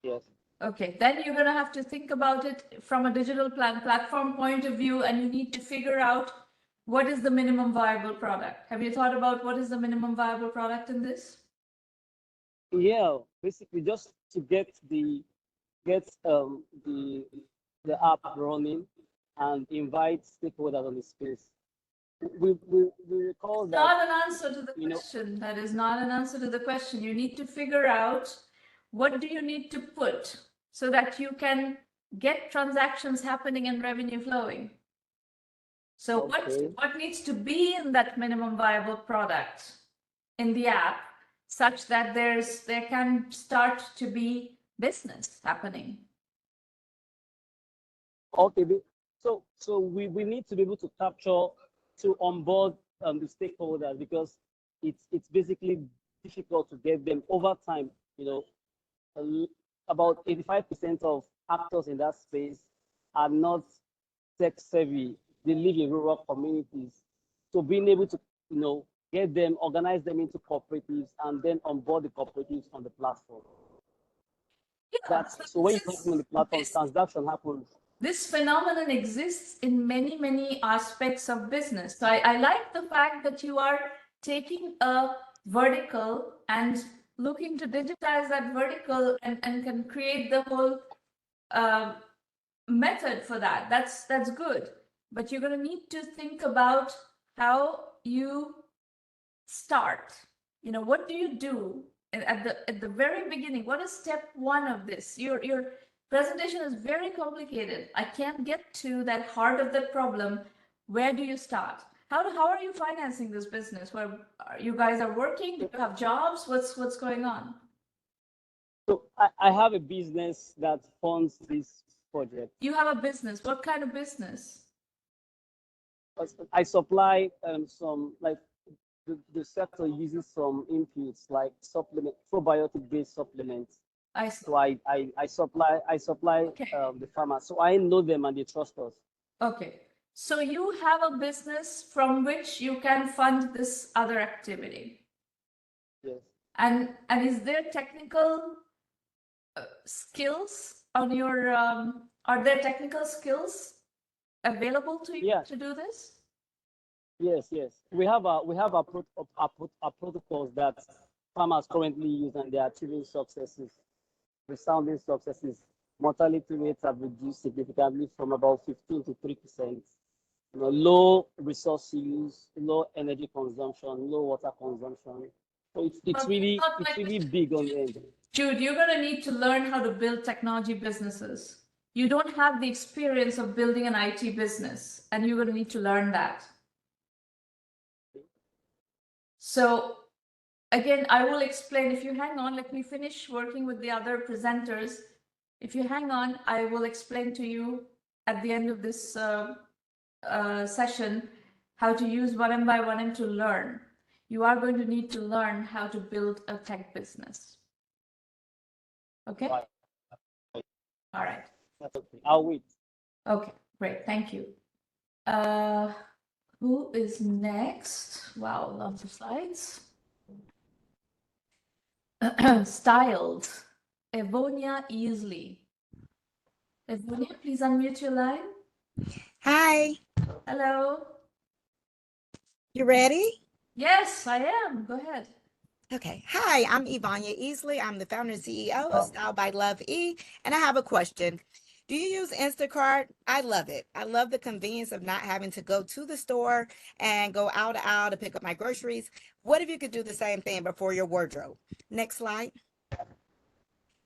[SPEAKER 4] Yes.
[SPEAKER 1] Okay, then you're going to have to think about it from a digital platform point of view, and you need to figure out what is the minimum viable product. Have you thought about what is the minimum viable product in this?
[SPEAKER 4] Yeah, basically just to get the app running and invite stakeholders on the space. We recall that.
[SPEAKER 1] Not an answer to the question. That is not an answer to the question. You need to figure out what do you need to put so that you can get transactions happening and revenue flowing. So what needs to be in that minimum viable product in the app such that there can start to be business happening?
[SPEAKER 4] Okay, so we need to be able to capture, to onboard the stakeholders, because it's basically difficult to get them over time. About 85% of actors in that space are not tech savvy. They live in rural communities. So being able to get them, organize them into cooperatives, and then onboard the cooperatives on the platform.
[SPEAKER 1] Yeah,
[SPEAKER 4] so when you come on the platform, transaction happens.
[SPEAKER 1] This phenomenon exists in many, many aspects of business. So I like the fact that you are taking a vertical and looking to digitize that vertical and can create the whole method for that. That's good. But you're going to need to think about how you start. What do you do at the very beginning? What is step one of this? You're Presentation is very complicated. I can't get to that heart of the problem. Where do you start? How are you financing this business? Where you guys are working? Do you have jobs? What's going on?
[SPEAKER 4] So I have a business that funds this project.
[SPEAKER 1] You have a business. What kind of business?
[SPEAKER 4] I supply some, like, the sector uses some inputs like supplement, probiotic based supplements.
[SPEAKER 1] I see.
[SPEAKER 4] So I supply
[SPEAKER 1] Okay.
[SPEAKER 4] the farmers. So I know them and they trust us.
[SPEAKER 1] Okay. So you have a business from which you can fund this other activity.
[SPEAKER 4] Yes.
[SPEAKER 1] And is there technical skills on your are there technical skills available to you
[SPEAKER 4] Yeah.
[SPEAKER 1] to do this?
[SPEAKER 4] Yes. We have our protocols that farmers currently use, and they are achieving successes, resounding successes. Mortality rates have reduced significantly from about 15 to 3%. You know, low resource use, low energy consumption, low water consumption. So it's really big on the end.
[SPEAKER 1] Jude, you're going to need to learn how to build technology businesses. You don't have the experience of building an IT business, and you're going to need to learn that. So again, I will explain. If you hang on, let me finish working with the other presenters. If you hang on, I will explain to you at the end of this session how to use 1M to learn. You are going to need to learn how to build a tech business. Okay?
[SPEAKER 4] Right.
[SPEAKER 1] All right.
[SPEAKER 4] I'll wait.
[SPEAKER 1] Okay, great. Thank you. Who is next? Wow, lots of slides. Styled. Evonya Easly. Evonya, please unmute your line.
[SPEAKER 5] Hi,
[SPEAKER 1] Hello.
[SPEAKER 5] you ready?
[SPEAKER 1] Yes, I am. Go ahead.
[SPEAKER 5] Okay. Hi, I'm Evonya Easly. I'm the founder and CEO of Style by Lovee, and I have a question. Do you use Instacart? I love it. I love the convenience of not having to go to the store and go out to aisle to pick up my groceries. What if you could do the same thing but for your wardrobe? Next slide.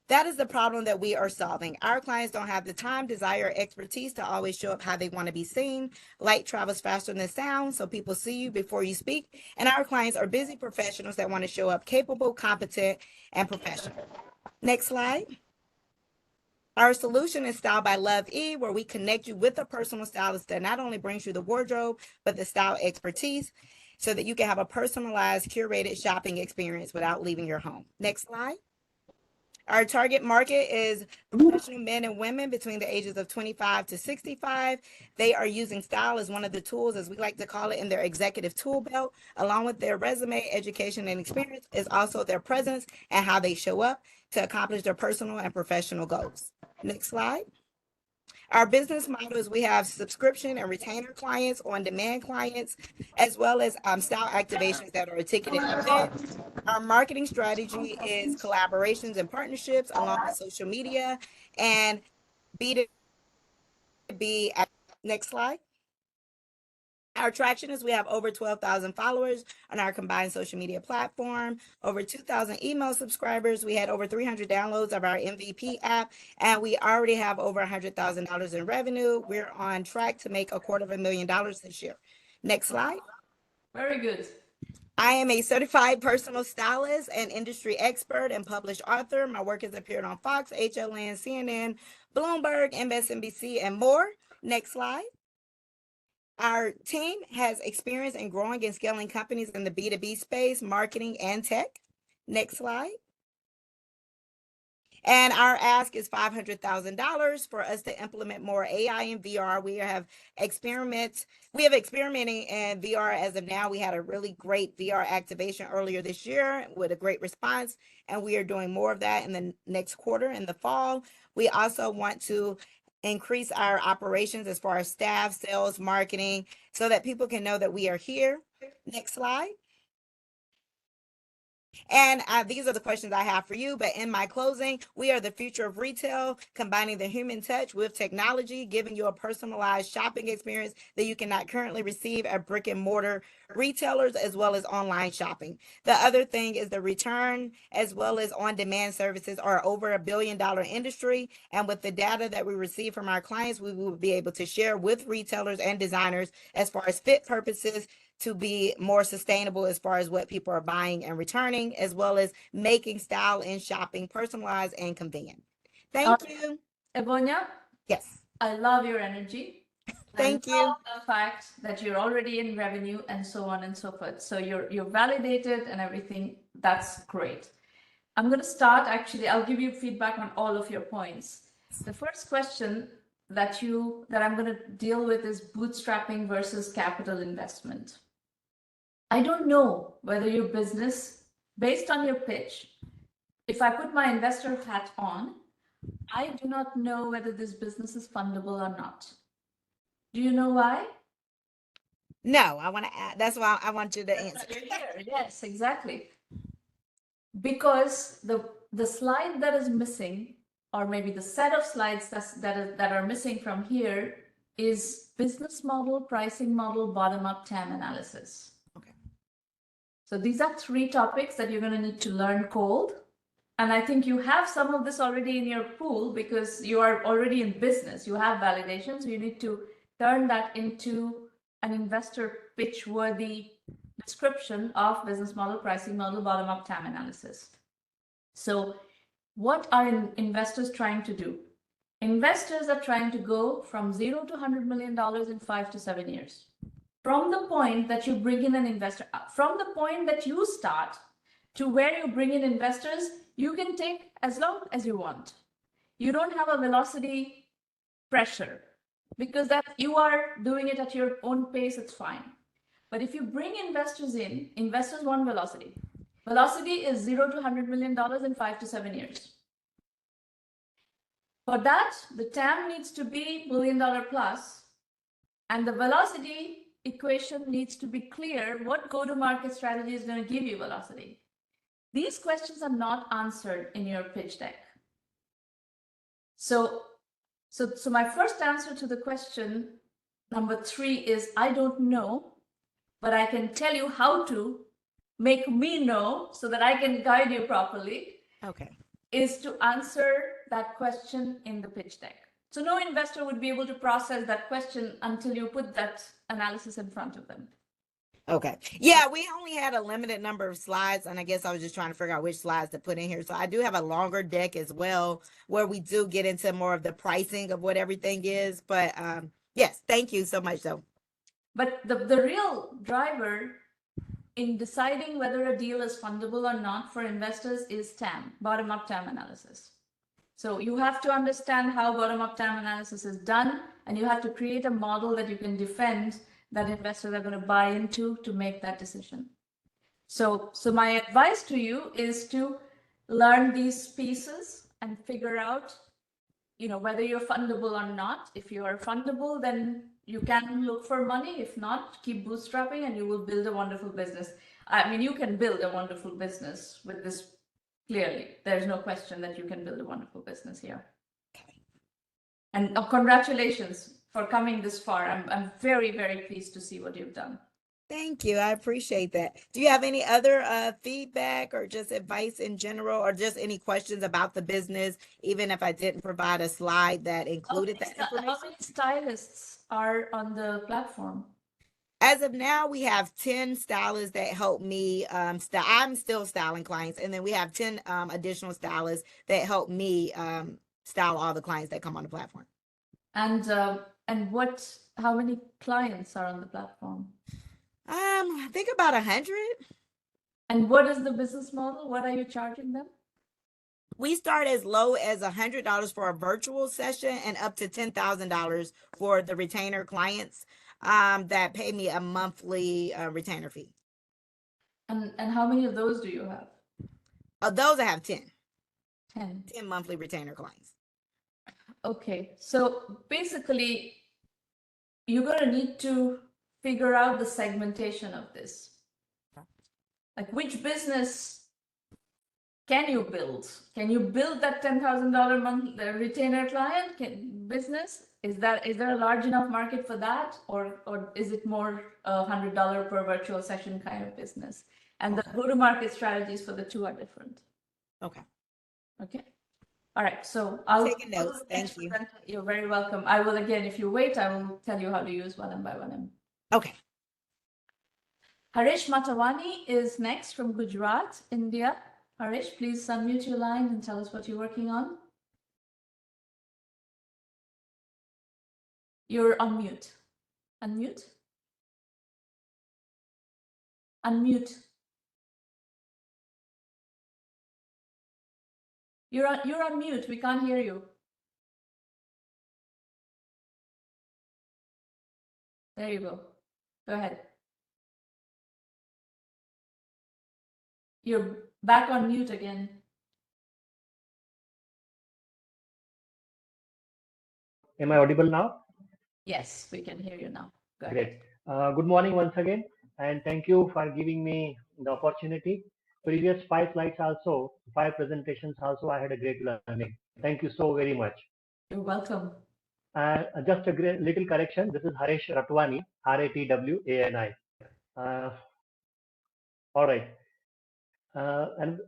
[SPEAKER 5] That is the problem that we are solving. Our clients don't have the time, desire, or expertise to always show up how they want to be seen. Light travels faster than sound, so people see you before you speak. And our clients are busy professionals that want to show up capable, competent, and professional. Next slide. Our solution is Style by Lovee, where we connect you with a personal stylist that not only brings you the wardrobe, but the style expertise so that you can have a personalized, curated shopping experience without leaving your home. Next slide. Our target market is professional men and women between the ages of 25 to 65. They are using style as one of the tools, as we like to call it, in their executive tool belt. Along with their resume, education, and experience is also their presence and how they show up to accomplish their personal and professional goals. Next slide. Our business model is we have subscription and retainer clients, on-demand clients, as well as style activations that are a ticketed event. Our marketing strategy is collaborations and partnerships along with social media and B2B. Next slide. Our traction is we have over 12,000 followers on our combined social media platform, over 2,000 email subscribers. We had over 300 downloads of our MVP app, and we already have over $100,000 in revenue. We're on track to make $250,000 this year. Next slide.
[SPEAKER 1] Very good.
[SPEAKER 5] I am a certified personal stylist and industry expert and published author. My work has appeared on Fox, HLN, CNN, Bloomberg, MSNBC, and more. Next slide. Our team has experience in growing and scaling companies in the B2B space, marketing, and tech. Next slide. And our ask is $500,000 for us to implement more AI and VR. We have experimenting in VR as of now. We had a really great VR activation earlier this year with a great response, and we are doing more of that in the next quarter in the fall. We also want to increase our operations as far as staff, sales, marketing, so that people can know that we are here. Next slide. And these are the questions I have for you. But in my closing, we are the future of retail, combining the human touch with technology, giving you a personalized shopping experience that you cannot currently receive at brick and mortar retailers, as well as online shopping. The other thing is the return as well as on-demand services are over $1 billion industry. And with the data that we receive from our clients, we will be able to share with retailers and designers as far as fit purposes, to be more sustainable as far as what people are buying and returning, as well as making style and shopping personalized and convenient. Thank you.
[SPEAKER 1] Evonya,
[SPEAKER 5] Yes.
[SPEAKER 1] I love your energy.
[SPEAKER 5] Thank
[SPEAKER 1] I
[SPEAKER 5] you.
[SPEAKER 1] love the fact that you're already in revenue and so on and so forth. So you're validated and everything. That's great. I'm going to start, actually, I'll give you feedback on all of your points. The first question that I'm going to deal with is bootstrapping versus capital investment. I don't know whether your business, based on your pitch, if I put my investor hat on, I do not know whether this business is fundable or not. Do you know why?
[SPEAKER 5] No, I want to add. That's why I want you to answer.
[SPEAKER 1] You're here. Yes, exactly. Because the slide that is missing, or maybe the set of slides that are missing from here, is business model, pricing model, bottom-up TAM analysis.
[SPEAKER 5] Okay.
[SPEAKER 1] So these are 3 topics that you're going to need to learn cold. And I think you have some of this already in your pool because you are already in business. You have validations. So you need to turn that into an investor pitch worthy description of business model, pricing model, bottom-up TAM analysis. So what are investors trying to do? Investors are trying to go from 0 to $100 million in 5 to 7 years. From the point that you bring in an investor, from the point that you start to where you bring in investors, you can take as long as you want. You don't have a velocity pressure because that you are doing it at your own pace, it's fine. But if you bring investors in, investors want velocity. Velocity is 0 to $100 million in 5 to 7 years. For that, the TAM needs to be $1 billion plus, and the velocity equation needs to be clear. What go-to-market strategy is going to give you velocity? These questions are not answered in your pitch deck. So my first answer to the question number 3 is I don't know, but I can tell you how to make me know so that I can guide you properly.
[SPEAKER 5] Okay.
[SPEAKER 1] Is to answer that question in the pitch deck. So no investor would be able to process that question until you put that analysis in front of them.
[SPEAKER 5] Okay. Yeah, we only had a limited number of slides, and I guess I was just trying to figure out which slides to put in here. So I do have a longer deck as well, where we do get into more of the pricing of what everything is. But yes, thank you so much, though.
[SPEAKER 1] But the real driver in deciding whether a deal is fundable or not for investors is TAM, bottom-up TAM analysis. So you have to understand how bottom-up TAM analysis is done, and you have to create a model that you can defend that investors are going to buy into to make that decision. So my advice to you is to learn these pieces and figure out, whether you're fundable or not. If you are fundable, then you can look for money. If not, keep bootstrapping and you will build a wonderful business. I mean, you can build a wonderful business with this. Clearly, there's no question that you can build a wonderful business here.
[SPEAKER 5] Okay.
[SPEAKER 1] And congratulations for coming this far. I'm very, very pleased to see what you've done.
[SPEAKER 5] Thank you. I appreciate that. Do you have any other feedback or just advice in general, or just any questions about the business, even if I didn't provide a slide that included that information?
[SPEAKER 1] How many stylists are on the platform?
[SPEAKER 5] As of now, we have 10 stylists that help me. I'm still styling clients, and then we have 10 additional stylists that help me style all the clients that come on the platform.
[SPEAKER 1] And how many clients are on the platform?
[SPEAKER 5] I think about 100.
[SPEAKER 1] And what is the business model? What are you charging them?
[SPEAKER 5] We start as low as $100 for a virtual session and up to $10,000 for the retainer clients that pay me a monthly retainer fee.
[SPEAKER 1] And how many of those do you have?
[SPEAKER 5] Of those, I have 10.
[SPEAKER 1] 10
[SPEAKER 5] monthly retainer clients.
[SPEAKER 1] Okay, so basically, you're going to need to figure out the segmentation of this. Like which business Can you build? Can you build that $10,000 month retainer client business? Is there a large enough market for that, or is it more $100 per virtual session kind of business? And the go-to-market strategies for the two are different.
[SPEAKER 5] Okay.
[SPEAKER 1] Okay. All right. So I'll
[SPEAKER 5] Taking notes. Thank you.
[SPEAKER 1] You're very welcome. I will again, if you wait, I will tell you how to use 1M.
[SPEAKER 5] Okay.
[SPEAKER 1] Harish Matawani is next from Gujarat, India. Harish, please unmute your line and tell us what you're working on. You're on mute. Unmute. Unmute. You're on mute. We can't hear you. There you go. Go ahead. You're back on mute again.
[SPEAKER 6] Am I audible now?
[SPEAKER 1] Yes, we can hear you now. Go ahead.
[SPEAKER 6] Great. Good morning once again, and thank you for giving me the opportunity. Previous 5 slides also, 5 presentations also, I had a great learning. Thank you so very much.
[SPEAKER 1] You're welcome.
[SPEAKER 6] Just a great little correction. This is Harish Ratwani, Ratwani. All right. And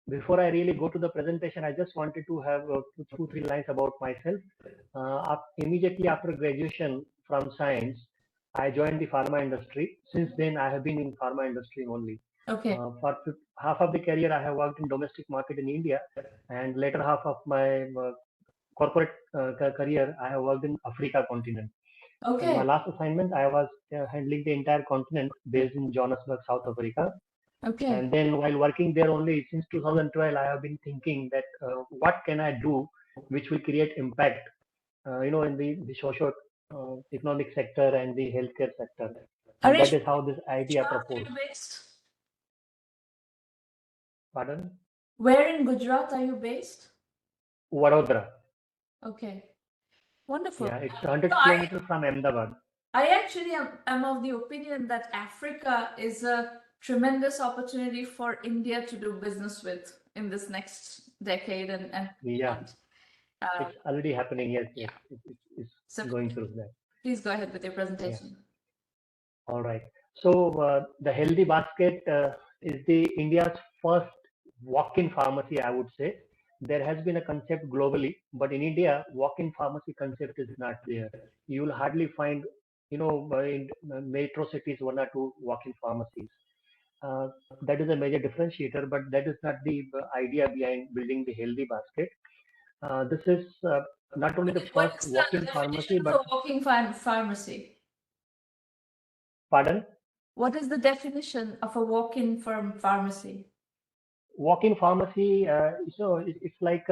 [SPEAKER 6] before I really go to the presentation, I just wanted to have 2-3 lines about myself. Immediately after graduation from science, I joined the pharma industry. Since then, I have been in pharma industry only.
[SPEAKER 1] Okay.
[SPEAKER 6] For half of the career, I have worked in domestic market in India, and later half of my corporate career, I have worked in Africa continent.
[SPEAKER 1] Okay.
[SPEAKER 6] And my last assignment, I was handling the entire continent based in Johannesburg, South Africa.
[SPEAKER 1] Okay.
[SPEAKER 6] And then while working there only since 2012, I have been thinking that what can I do which will create impact, in the social economic sector and the healthcare sector. And
[SPEAKER 1] Harish,
[SPEAKER 6] that is how this idea proposed. Pardon?
[SPEAKER 1] Where in Gujarat are you based?
[SPEAKER 6] Vadodara.
[SPEAKER 1] Okay. Wonderful.
[SPEAKER 6] Yeah, it's 100 kilometers from Ahmedabad.
[SPEAKER 1] I actually am of the opinion that Africa is a tremendous opportunity for India to do business with in this next decade and
[SPEAKER 6] yeah, it's already happening. Yes,
[SPEAKER 1] yeah.
[SPEAKER 6] It's
[SPEAKER 1] So
[SPEAKER 6] going through that.
[SPEAKER 1] Please go ahead with your presentation.
[SPEAKER 6] Yeah. All right. So the Healthy Basket is the India's first walk-in pharmacy, I would say. There has been a concept globally, but in India, walk-in pharmacy concept is not there. You will hardly find, in metro cities, 1 or 2 walk-in pharmacies. That is a major differentiator, but that is not the idea behind building the Healthy Basket. This is not only the first walk-in pharmacy, but
[SPEAKER 1] walk-in pharmacy.
[SPEAKER 6] Pardon?
[SPEAKER 1] What is the definition of a walk-in pharmacy?
[SPEAKER 6] Walk-in pharmacy, so it's like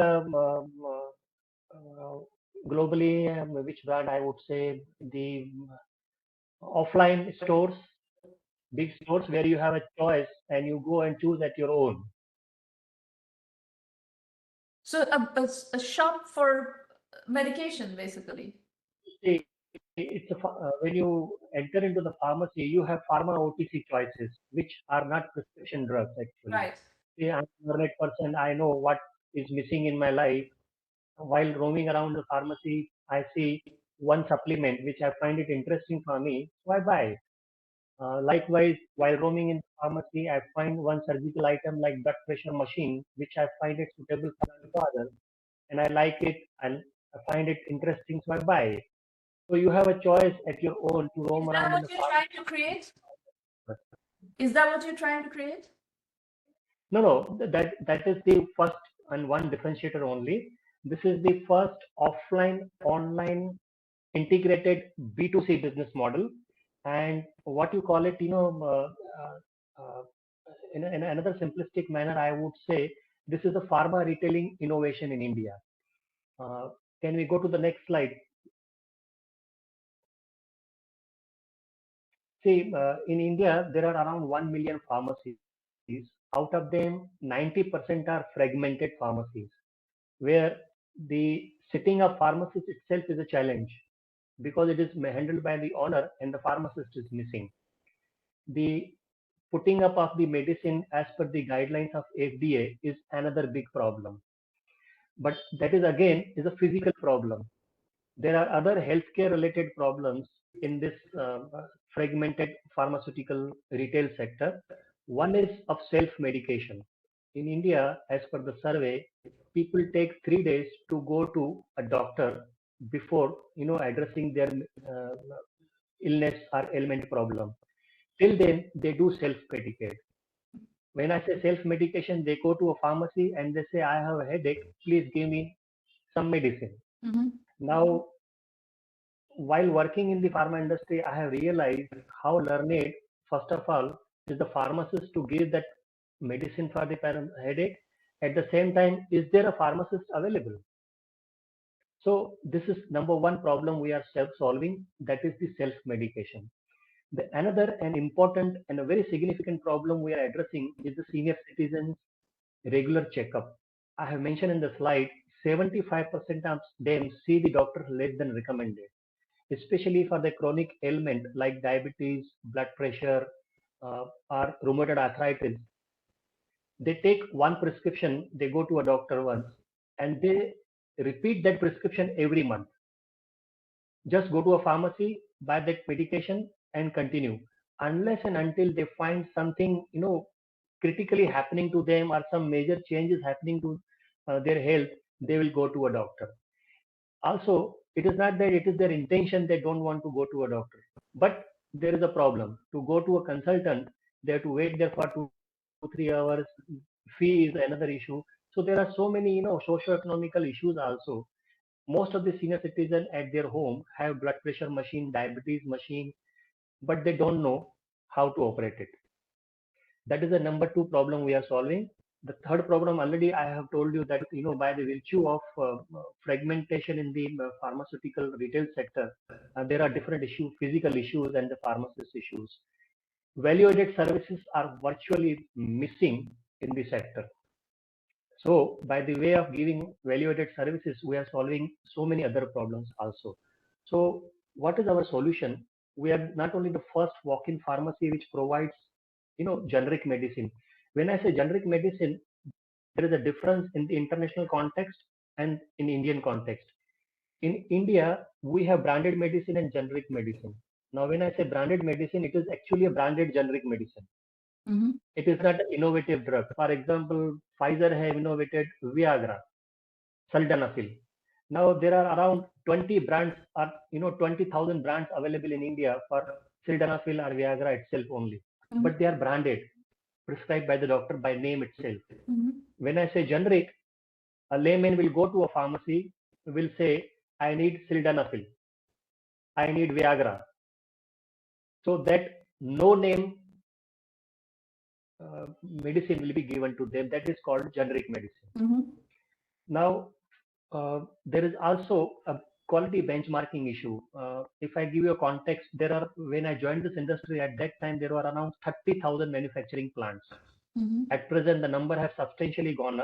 [SPEAKER 6] globally, which brand I would say, the offline stores, big stores where you have a choice and you go and choose at your own.
[SPEAKER 1] So a shop for medication, basically.
[SPEAKER 6] See, it's when you enter into the pharmacy, you have pharma OTC choices, which are not prescription drugs actually.
[SPEAKER 1] Right.
[SPEAKER 6] See, I'm a right person. I know what is missing in my life. While roaming around the pharmacy, I see one supplement which I find it interesting for me, so I buy it. Likewise, while roaming in the pharmacy, I find one surgical item like blood pressure machine, which I find it suitable for my father, and I like it and I find it interesting, so I buy it. So you have a choice at your own to roam around in the pharmacy.
[SPEAKER 1] Trying to create? Is that what you're trying to create?
[SPEAKER 6] No, that is the first and one differentiator only. This is the first offline online integrated B2C business model, and what you call it, in another simplistic manner, I would say this is a pharma retailing innovation in India. Can we go to the next slide? See, in India, there are around 1 million pharmacies. Out of them, 90% are fragmented pharmacies, where the setting of pharmacist itself is a challenge because it is handled by the owner and the pharmacist is missing. The putting up of the medicine as per the guidelines of FDA is another big problem. But that is again is a physical problem. There are other healthcare related problems in this fragmented pharmaceutical retail sector. One is of self medication. In India, as per the survey, people take 3 days to go to a doctor before addressing their uh, illness or ailment problem. Till then, they do self medicate. When I say self medication, they go to a pharmacy and they say, "I have a headache. Please give me some medicine."
[SPEAKER 1] Mm-hmm.
[SPEAKER 6] Now, while working in the pharma industry, I have realized how learned, first of all, is the pharmacist to give that medicine for the headache. At the same time, is there a pharmacist available? So this is number one problem we are solving. That is the self-medication. The another and important and a very significant problem we are addressing is the senior citizens regular checkup. I have mentioned in the slide, 75% of them see the doctor less than recommended, especially for the chronic ailment like diabetes, blood pressure, or rheumatoid arthritis. They take one prescription, they go to a doctor once, and they repeat that prescription every month. Just go to a pharmacy, buy that medication, and continue. Unless and until they find something, critically happening to them or some major changes happening to their health, they will go to a doctor. Also, it is not that it is their intention they don't want to go to a doctor, but there is a problem. To go to a consultant, they have to wait there for 2 3 hours. Fee is another issue. So there are so many, socio-economical issues also. Most of the senior citizens at their home have blood pressure machine, diabetes machine, but they don't know how to operate it. That is the number two problem we are solving. The third problem already I have told you that by the virtue of fragmentation in the pharmaceutical retail sector, there are different issues, physical issues and the pharmacist issues. Value-added services are virtually missing in the sector. So by the way of giving value-added services, we are solving so many other problems also. So what is our solution? We are not only the first walk-in pharmacy which provides, generic medicine. When I say generic medicine, there is a difference in the international context and in Indian context. In India, we have branded medicine and generic medicine. Now, when I say branded medicine, it is actually a branded generic medicine.
[SPEAKER 1] Mm-hmm.
[SPEAKER 6] It is not an innovative drug. For example, Pfizer have innovated Viagra, sildenafil. Now there are around 20 brands or 20,000 brands available in India for sildenafil or Viagra itself only,
[SPEAKER 1] Mm-hmm.
[SPEAKER 6] but they are branded, prescribed by the doctor by name itself.
[SPEAKER 1] Mm-hmm.
[SPEAKER 6] When I say generic, a layman will go to a pharmacy, will say, "I need sildenafil, I need Viagra." So that no name medicine will be given to them. That is called generic medicine.
[SPEAKER 1] Mm-hmm.
[SPEAKER 6] Now, there is also a quality benchmarking issue. If I give you a context, when I joined this industry at that time, there were around 30,000 manufacturing plants.
[SPEAKER 1] Mm-hmm.
[SPEAKER 6] At present, the number has substantially gone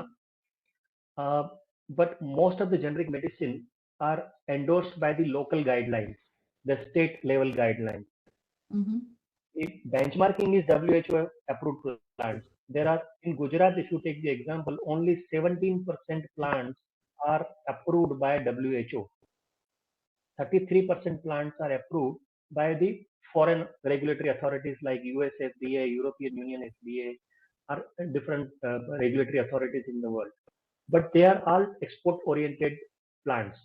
[SPEAKER 6] up. But most of the generic medicine are endorsed by the local guidelines, the state level guidelines.
[SPEAKER 1] Mm-hmm.
[SPEAKER 6] The benchmarking is WHO approved plants. There are in Gujarat, if you take the example, only 17% plants are approved by WHO. 33% plants are approved by the foreign regulatory authorities like US FDA, European Union FDA, or different regulatory authorities in the world. But they are all export-oriented plants.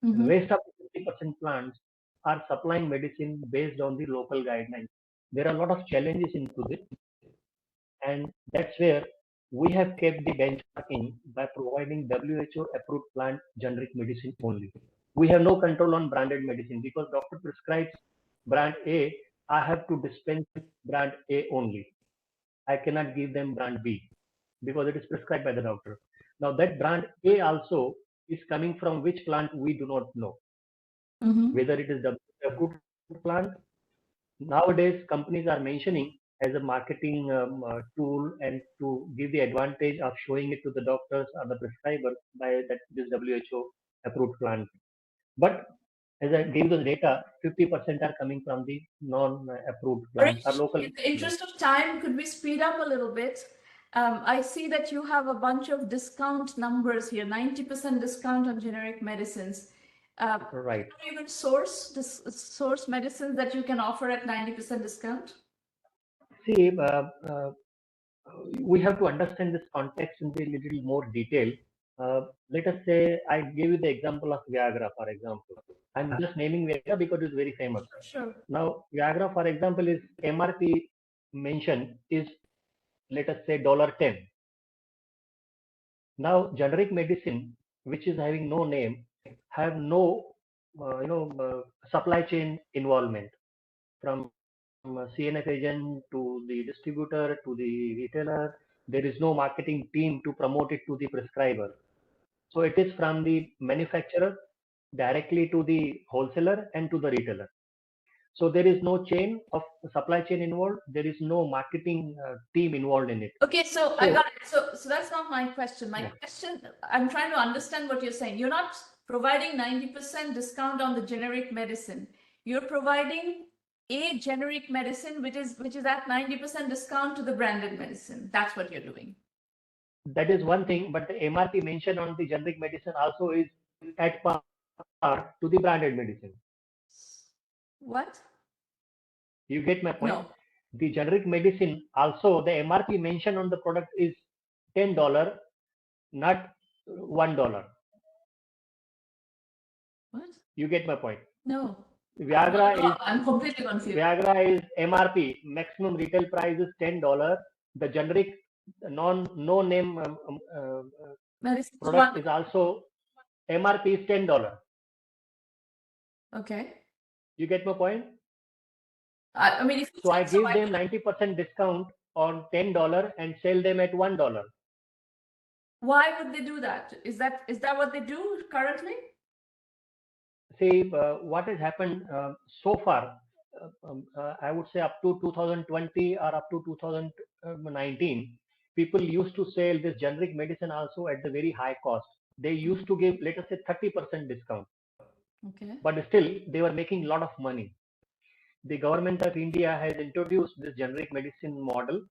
[SPEAKER 1] Mm-hmm.
[SPEAKER 6] The rest of the 50% plants are supplying medicine based on the local guidelines. There are a lot of challenges into this, and that's where we have kept the benchmarking by providing WHO approved plant generic medicine only. We have no control on branded medicine because doctor prescribes brand A, I have to dispense brand A only. I cannot give them brand B because it is prescribed by the doctor. Now that brand A also is coming from which plant we do not know.
[SPEAKER 1] Mm-hmm.
[SPEAKER 6] Whether it is WHO approved plant. Nowadays, companies are mentioning as a marketing tool and to give the advantage of showing it to the doctors or the prescribers by that this WHO approved plant. But as I gave those data, 50% are coming from the non-approved plants or local.
[SPEAKER 1] In the interest of time, could we speed up a little bit? I see that you have a bunch of discount numbers here, 90% discount on generic medicines.
[SPEAKER 6] Right.
[SPEAKER 1] Can you even source medicines that you can offer at 90% discount?
[SPEAKER 6] See, we have to understand this context in a little more detail. Let us say I gave you the example of Viagra, for example. I'm just naming Viagra because it's very famous.
[SPEAKER 1] Sure.
[SPEAKER 6] Now, Viagra, for example, is MRP mentioned is, let us say, $10. Now, generic medicine, which is having no name, have no, supply chain involvement from CNF agent to the distributor to the retailer. There is no marketing team to promote it to the prescriber. So it is from the manufacturer directly to the wholesaler and to the retailer. So there is no chain of supply chain involved. There is no marketing team involved in it.
[SPEAKER 1] Okay, so I got it. So that's not my question. My
[SPEAKER 6] Yeah.
[SPEAKER 1] question, I'm trying to understand what you're saying. You're not providing 90% discount on the generic medicine. You're providing a generic medicine which is at 90% discount to the branded medicine. That's what you're doing.
[SPEAKER 6] That is one thing, but the MRP mentioned on the generic medicine also is at par to the branded medicine.
[SPEAKER 1] What?
[SPEAKER 6] You get my point?
[SPEAKER 1] No.
[SPEAKER 6] The generic medicine also, the MRP mentioned on the product is $10, not $1.
[SPEAKER 1] What?
[SPEAKER 6] You get my point?
[SPEAKER 1] No.
[SPEAKER 6] I'm
[SPEAKER 1] completely confused.
[SPEAKER 6] Viagra is MRP, maximum retail price is $10. The generic no name
[SPEAKER 1] Medicine
[SPEAKER 6] product is also MRP is $10.
[SPEAKER 1] Okay.
[SPEAKER 6] You get my point?
[SPEAKER 1] I mean, if you
[SPEAKER 6] So I
[SPEAKER 1] think
[SPEAKER 6] give them 90% discount on $10 and sell them at $1.
[SPEAKER 1] why would they do that? Is that what they do currently?
[SPEAKER 6] See, what has happened so far, I would say up to 2020 or up to 2019, people used to sell this generic medicine also at the very high cost. They used to give, let us say, 30% discount.
[SPEAKER 1] Okay.
[SPEAKER 6] But still, they were making a lot of money. The government of India has introduced this generic medicine model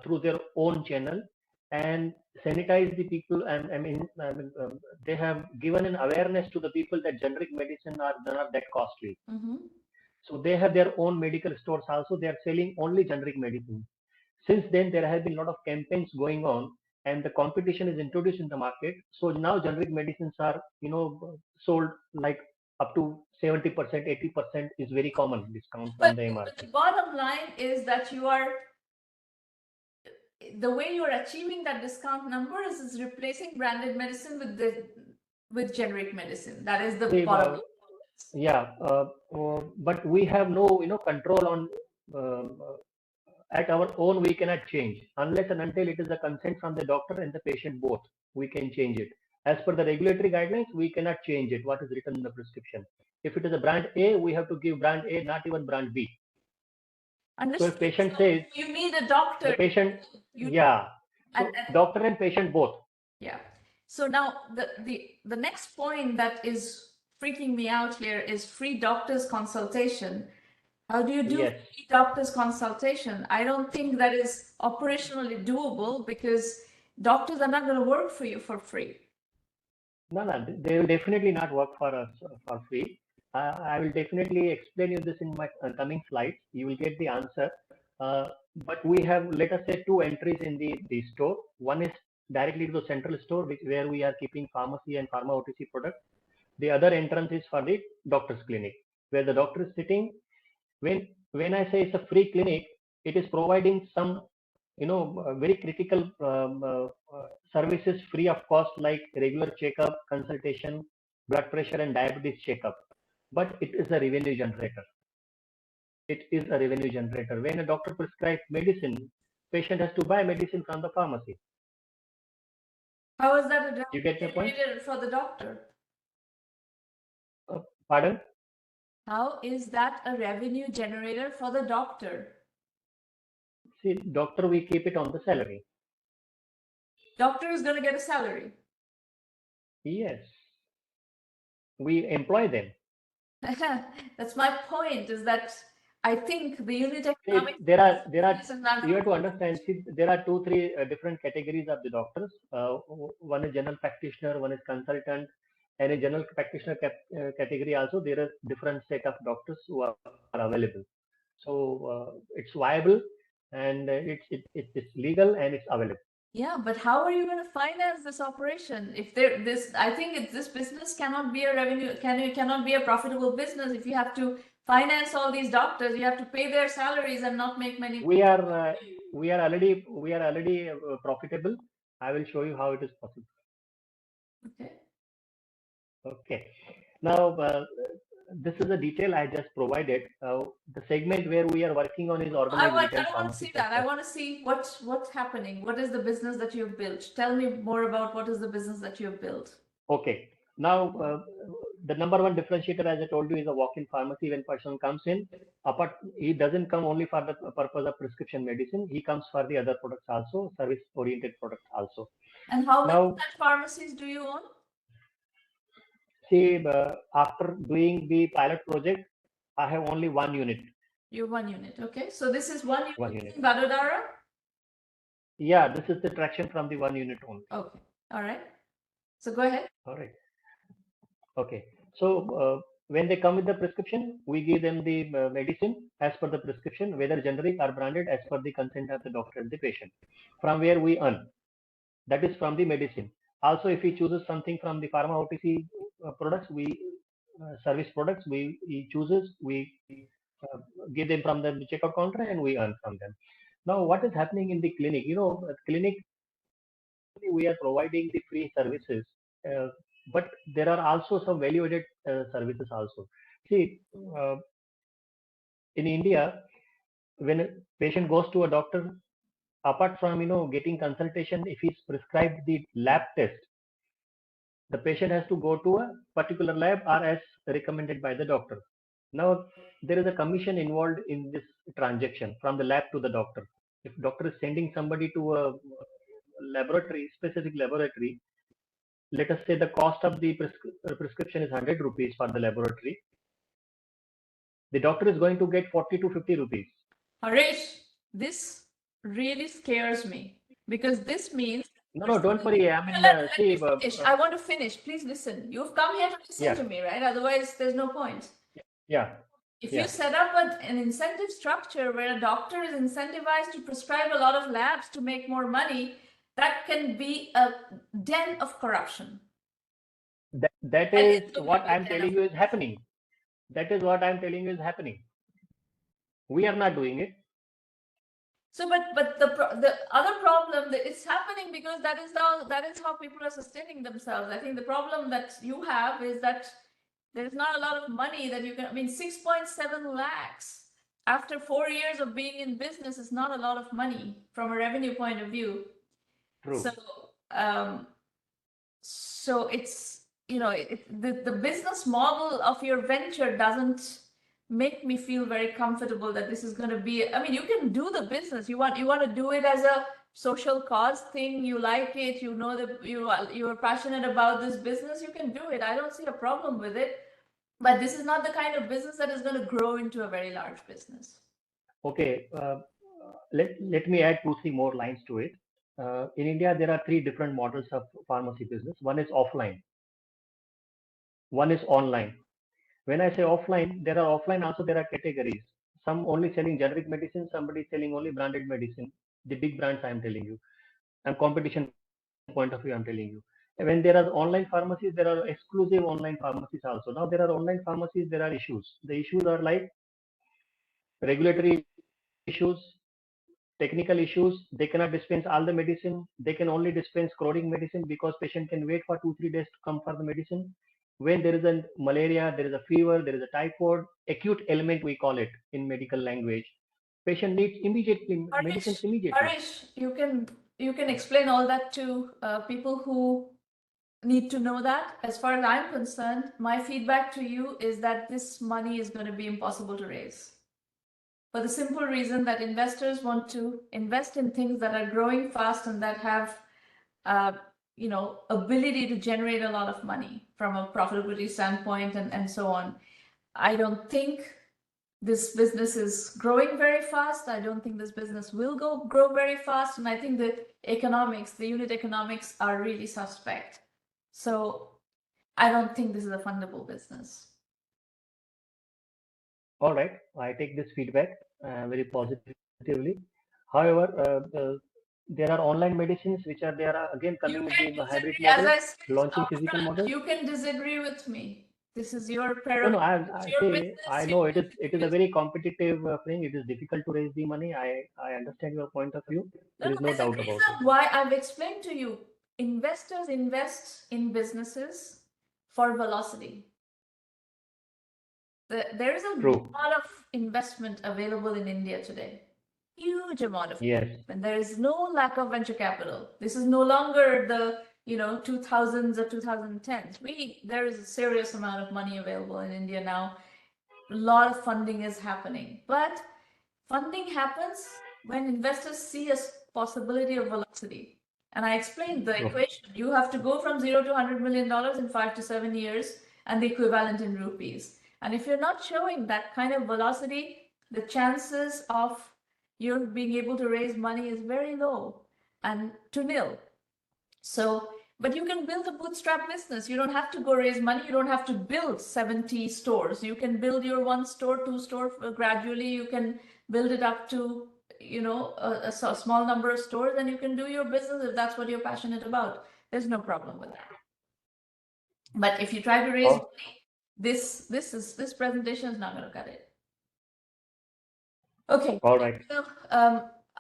[SPEAKER 6] through their own channel and sanitize the people. They have given an awareness to the people that generic medicine are not that costly.
[SPEAKER 1] Mm-hmm.
[SPEAKER 6] So they have their own medical stores also. They are selling only generic medicine. Since then, there have been a lot of campaigns going on, and the competition is introduced in the market. So now generic medicines are, sold like up to 70%, 80% is very common discount from the MRP.
[SPEAKER 1] But the bottom line is that the way you are achieving that discount number is replacing branded medicine with generic medicine. That is the bottom line.
[SPEAKER 6] Yeah, but we have no, control on. At our own, we cannot change unless and until it is a consent from the doctor and the patient both. We can change it. As per the regulatory guidelines, we cannot change it. What is written in the prescription? If it is a brand A, we have to give brand A, not even brand B. So if patient says
[SPEAKER 1] you need a doctor.
[SPEAKER 6] The patient, yeah. So doctor and patient both. Yeah.
[SPEAKER 1] So now the next point that is freaking me out here is free doctor's consultation. How do you do free doctor's consultation? I don't think that is operationally doable because doctors are not going to work for you for free.
[SPEAKER 6] No, they will definitely not work for us for free. I will definitely explain you this in my coming slides. You will get the answer. But we have, let us say, two entries in the store. One is directly to the central store, where we are keeping pharmacy and pharma OTC products. The other entrance is for the doctor's clinic, where the doctor is sitting. When I say it's a free clinic, it is providing some, very critical services free of cost, like regular checkup, consultation, blood pressure, and diabetes checkup. But it is a revenue generator. It is a revenue generator. When a doctor prescribes medicine, patient has to buy medicine from the pharmacy.
[SPEAKER 1] How is that a
[SPEAKER 6] you get the point?
[SPEAKER 1] For the doctor?
[SPEAKER 6] Pardon?
[SPEAKER 1] How is that a revenue generator for the doctor?
[SPEAKER 6] See, doctor, we keep it on the salary.
[SPEAKER 1] Doctor is going to get a salary.
[SPEAKER 6] Yes. We employ them.
[SPEAKER 1] That's my point, is that I think the unit
[SPEAKER 6] See,
[SPEAKER 1] economics
[SPEAKER 6] there are
[SPEAKER 1] is not
[SPEAKER 6] you have to understand. See, there are two, three different categories of the doctors. One is general practitioner, one is consultant, and in general practitioner category also there are different set of doctors who are available. So it's viable, and it's legal and it's available.
[SPEAKER 1] Yeah, but how are you going to finance this operation? If I think this business cannot be a revenue, cannot be a profitable business if you have to finance all these doctors. You have to pay their salaries and not make many.
[SPEAKER 6] We are already profitable. I will show you how it is possible.
[SPEAKER 1] Okay.
[SPEAKER 6] Okay. Now, this is a detail I just provided. The segment where we are working on is organized
[SPEAKER 1] I
[SPEAKER 6] retail
[SPEAKER 1] don't want to see
[SPEAKER 6] pharmacy
[SPEAKER 1] that. I
[SPEAKER 6] sector.
[SPEAKER 1] want to see what's happening. What is the business that you've built? Tell me more about what is the business that you've built.
[SPEAKER 6] Okay. Now, the number one differentiator, as I told you, is a walk-in pharmacy. When person comes in, he doesn't come only for the purpose of prescription medicine. He comes for the other products also, service-oriented products also.
[SPEAKER 1] And how many
[SPEAKER 6] Now,
[SPEAKER 1] such pharmacies do you own?
[SPEAKER 6] see, after doing the pilot project, I have only one unit.
[SPEAKER 1] You have one unit. Okay. So this is one
[SPEAKER 6] One
[SPEAKER 1] unit
[SPEAKER 6] unit.
[SPEAKER 1] in Vadodara?
[SPEAKER 6] Yeah, this is the traction from the one unit only.
[SPEAKER 1] Okay. All right. So go ahead.
[SPEAKER 6] All right. Okay. So when they come with the prescription, we give them the medicine as per the prescription, whether generic or branded, as per the consent of the doctor and the patient. From where we earn, that is from the medicine. Also, if he chooses something from the pharma OTC products, service products, he chooses, we give them from the checkout counter and we earn from them. Now, what is happening in the clinic? Clinic, we are providing the free services, uh, but there are also some value-added services also. See, in India, when a patient goes to a doctor, apart from getting consultation, if he's prescribed the lab test, the patient has to go to a particular lab or as recommended by the doctor. Now, there is a commission involved in this transaction from the lab to the doctor. If doctor is sending somebody to a laboratory, specific laboratory, let us say the cost of the prescription is 100 rupees for the laboratory, the doctor is going to get 40 to 50 rupees.
[SPEAKER 1] Harish, this really scares me because this means.
[SPEAKER 6] No, don't worry. I mean,
[SPEAKER 1] Let
[SPEAKER 6] see,
[SPEAKER 1] me finish. I want to finish. Please listen. You've come here to listen
[SPEAKER 6] Yeah.
[SPEAKER 1] to me, right? Otherwise, there's no point.
[SPEAKER 6] Yeah.
[SPEAKER 1] If
[SPEAKER 6] Yeah.
[SPEAKER 1] you set up an incentive structure where a doctor is incentivized to prescribe a lot of labs to make more money, that can be a den of corruption.
[SPEAKER 6] That
[SPEAKER 1] And
[SPEAKER 6] is
[SPEAKER 1] it's a
[SPEAKER 6] what
[SPEAKER 1] big
[SPEAKER 6] I'm
[SPEAKER 1] den
[SPEAKER 6] telling
[SPEAKER 1] of-
[SPEAKER 6] you is happening. That is what I'm telling you is happening. We are not doing it.
[SPEAKER 1] So, but the other problem that it's happening because that is how people are sustaining themselves. I think the problem that you have is that there's not a lot of money that you can. I mean, 6.7 lakhs after 4 years of being in business is not a lot of money from a revenue point of view.
[SPEAKER 6] True.
[SPEAKER 1] So it's the business model of your venture doesn't make me feel very comfortable that this is going to be. I mean, you can do the business. You want to do it as a social cause thing. You like it. You know that you are passionate about this business. You can do it. I don't see a problem with it. But this is not the kind of business that is going to grow into a very large business.
[SPEAKER 6] Okay. Let me add 2-3 more lines to it. In India, there are 3 different models of pharmacy business. One is offline. One is online. When I say offline, there are categories. Some only selling generic medicine, somebody selling only branded medicine. The big brands I am telling you. And competition point of view, I'm telling you. When there are online pharmacies, there are exclusive online pharmacies also. Now there are online pharmacies, there are issues. The issues are like regulatory issues, technical issues. They cannot dispense all the medicine. They can only dispense chronic medicine because patient can wait for 2-3 days to come for the medicine. When there is a malaria, there is a fever, there is a typhoid, acute ailment we call it in medical language. Patient needs medicines immediately.
[SPEAKER 1] Harish, you can explain all that to people who need to know that. As far as I'm concerned, my feedback to you is that this money is going to be impossible to raise. For the simple reason that investors want to invest in things that are growing fast and that have ability to generate a lot of money from a profitability standpoint and so on. I don't think this business is growing very fast. I don't think this business will grow very fast. And I think the economics, the unit economics are really suspect. So I don't think this is a fundable business.
[SPEAKER 6] All right, I take this feedback very positively. However, there are online medicines which are there again coming with the hybrid model, launching physical models.
[SPEAKER 1] You can disagree with me. This is your
[SPEAKER 6] No,
[SPEAKER 1] prerogative.
[SPEAKER 6] I say I know it is a very competitive thing. It is difficult to raise the money. I understand your point of view. There is no doubt about it.
[SPEAKER 1] Why I've explained to you, investors invest in businesses for velocity. There is a lot of investment available in India today. Huge amount of and there is no lack of venture capital. This is no longer the 2000s or 2010s. There is a serious amount of money available in India now. A lot of funding is happening, but funding happens when investors see a possibility of velocity. And I explained the equation. You have to go from 0 to $100 million in 5 to 7 years, and the equivalent in rupees. And if you're not showing that kind of velocity, the chances of you being able to raise money is very low and to nil. So, but you can build a bootstrap business. You don't have to go raise money. You don't have to build 70 stores. You can build your 1 store, 2 store gradually. You can build it up to, a small number of stores, and you can do your business if that's what you're passionate about. There's no problem with that. But if you try to raise money, this presentation is not going to cut it. Okay.
[SPEAKER 6] All right.
[SPEAKER 1] So,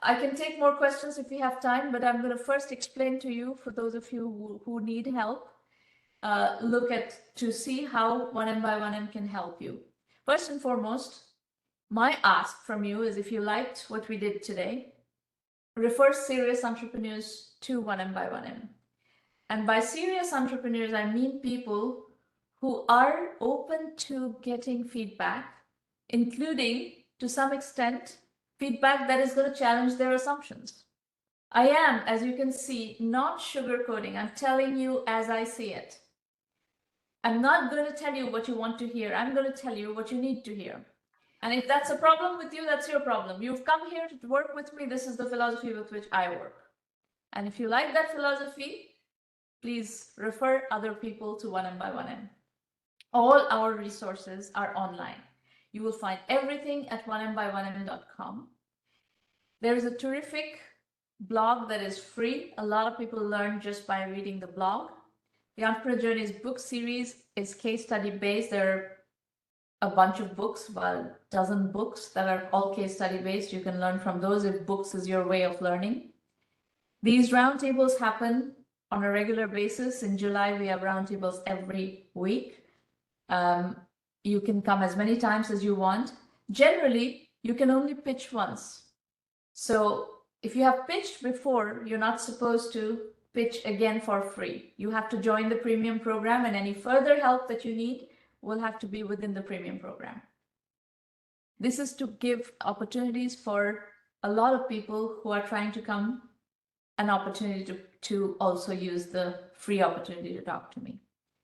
[SPEAKER 1] I can take more questions if we have time, but I'm going to first explain to you, for those of you who need help, to see how 1M can help you. First and foremost, my ask from you is, if you liked what we did today, refer serious entrepreneurs to 1M. And by serious entrepreneurs, I mean people who are open to getting feedback, including, to some extent, feedback that is going to challenge their assumptions. I am, as you can see, not sugarcoating. I'm telling you as I see it. I'm not going to tell you what you want to hear. I'm going to tell you what you need to hear. And if that's a problem with you, that's your problem. You've come here to work with me. This is the philosophy with which I work. And if you like that philosophy, please refer other people to 1M. All our resources are online. You will find everything at 1M1M.com. There is a terrific blog that is free. A lot of people learn just by reading the blog. The Entrepreneur Journeys book series is case study based. There are a bunch of books, about a dozen books that are all case study based. You can learn from those if books is your way of learning. These roundtables happen on a regular basis. In July, we have roundtables every week. You can come as many times as you want. Generally, you can only pitch once. So if you have pitched before, you're not supposed to pitch again for free. You have to join the premium program, and any further help that you need will have to be within the premium program. This is to give opportunities for a lot of people who are trying to come, an opportunity to also use the free opportunity to talk to me.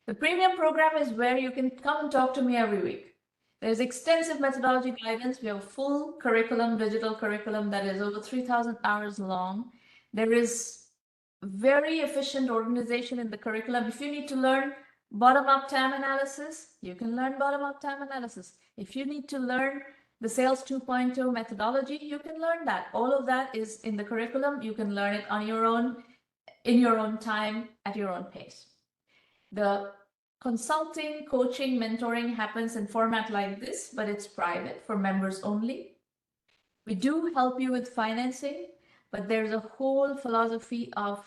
[SPEAKER 1] The premium program is where you can come and talk to me every week. There's extensive methodology guidance. We have a full curriculum, digital curriculum that is over 3,000 hours long. There is very efficient organization in the curriculum. If you need to learn bottom-up TAM analysis, you can learn bottom-up TAM analysis. If you need to learn the Sales 2.0 methodology, you can learn that. All of that is in the curriculum. You can learn it on your own, in your own time, at your own pace. The consulting, coaching, mentoring happens in format like this, but it's private for members only. We do help you with financing, but there's a whole philosophy of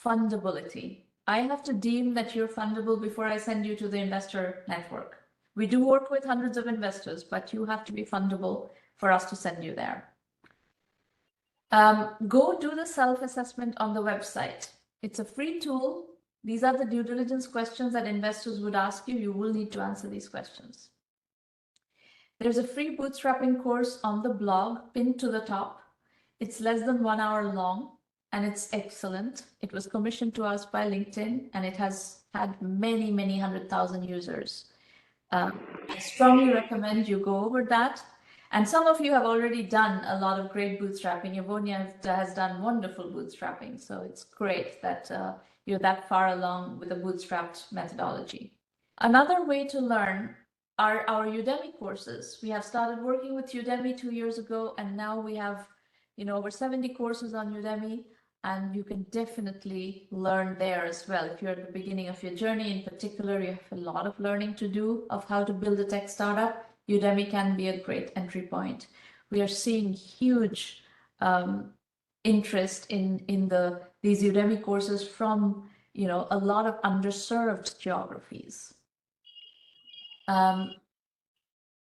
[SPEAKER 1] fundability. I have to deem that you're fundable before I send you to the investor network. We do work with hundreds of investors, but you have to be fundable for us to send you there. Go do the self-assessment on the website. It's a free tool. These are the due diligence questions that investors would ask you. You will need to answer these questions. There's a free bootstrapping course on the blog pinned to the top. It's less than 1 hour long and it's excellent. It was commissioned to us by LinkedIn and it has had many, many 100,000 users. I strongly recommend you go over that. And some of you have already done a lot of great bootstrapping. Evonya has done wonderful bootstrapping. So it's great that you're that far along with the bootstrapped methodology. Another way to learn are our Udemy courses. We have started working with Udemy 2 years ago, and now we have, over 70 courses on Udemy, and you can definitely learn there as well. If you're at the beginning of your journey, in particular, you have a lot of learning to do of how to build a tech startup. Udemy can be a great entry point. We are seeing huge interest in these Udemy courses from a lot of underserved geographies.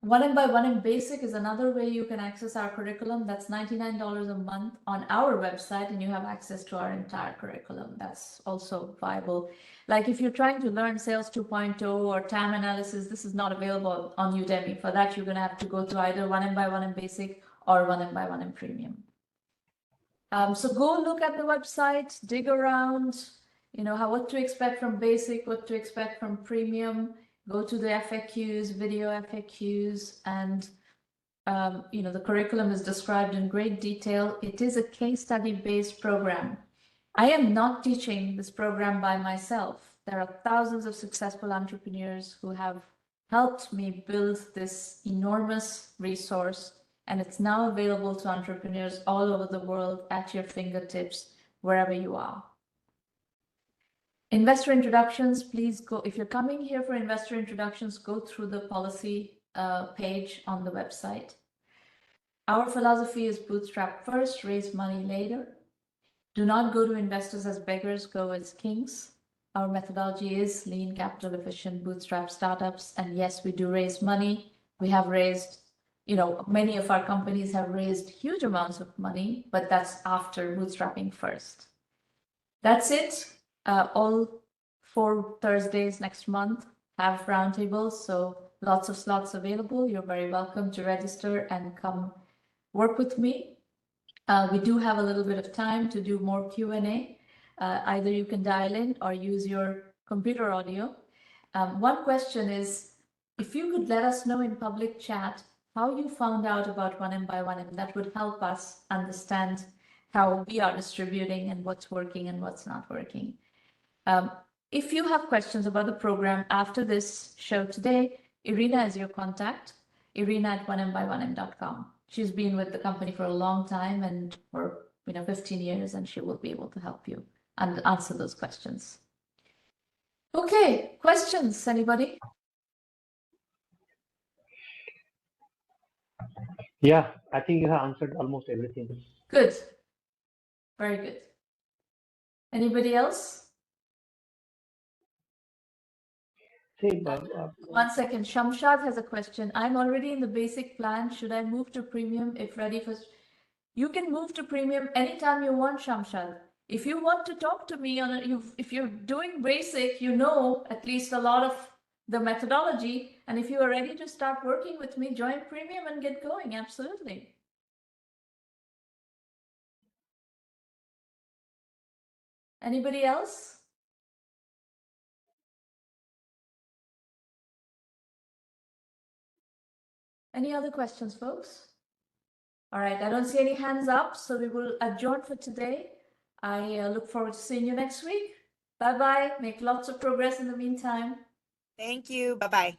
[SPEAKER 1] 1M1M Basic is another way you can access our curriculum. That's $99 a month on our website, and you have access to our entire curriculum. That's also viable. Like if you're trying to learn Sales 2.0 or TAM analysis, this is not available on Udemy. For that, you're going to have to go to either 1M1M Basic or 1M1M Premium. So go look at the website, dig around, what to expect from Basic, what to expect from Premium. Go to the FAQs, video FAQs, and the curriculum is described in great detail. It is a case study based program. I am not teaching this program by myself. There are thousands of successful entrepreneurs who have helped me build this enormous resource, and it's now available to entrepreneurs all over the world at your fingertips, wherever you are. Investor introductions, please go. If you're coming here for investor introductions, go through the policy page on the website. Our philosophy is bootstrap first, raise money later. Do not go to investors as beggars, go as kings. Our methodology is lean, capital efficient, bootstrap startups. And yes, we do raise money. We have raised, many of our companies have raised huge amounts of money, but that's after bootstrapping first. That's it. All 4 Thursdays next month have roundtables, so lots of slots available. You're very welcome to register and come work with me. We do have a little bit of time to do more Q&A. Either you can dial in or use your computer audio. One question is, if you could let us know in public chat how you found out about 1M1M, that would help us understand how we are distributing and what's working and what's not working. If you have questions about the program after this show today, Irina is your contact, irina@1mby1m.com. She's been with the company for a long time and for 15 years, and she will be able to help you and answer those questions. Okay, questions, anybody?
[SPEAKER 6] Yeah, I think you have answered almost everything.
[SPEAKER 1] Good. Very good. Anybody else?
[SPEAKER 6] See,
[SPEAKER 1] 1 second. Shamshad has a question. I'm already in the basic plan. Should I move to premium if ready for... You can move to premium anytime you want, Shamshad. If you want to talk to me on if you're doing basic, at least a lot of the methodology. And if you are ready to start working with me, join premium and get going. Absolutely. Anybody else? Any other questions, folks? All right, I don't see any hands up, so we will adjourn for today. I look forward to seeing you next week. Bye-bye. Make lots of progress in the meantime.
[SPEAKER 5] Thank you. Bye-bye.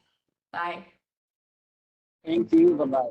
[SPEAKER 1] Bye.
[SPEAKER 4] Thank you. Bye-bye.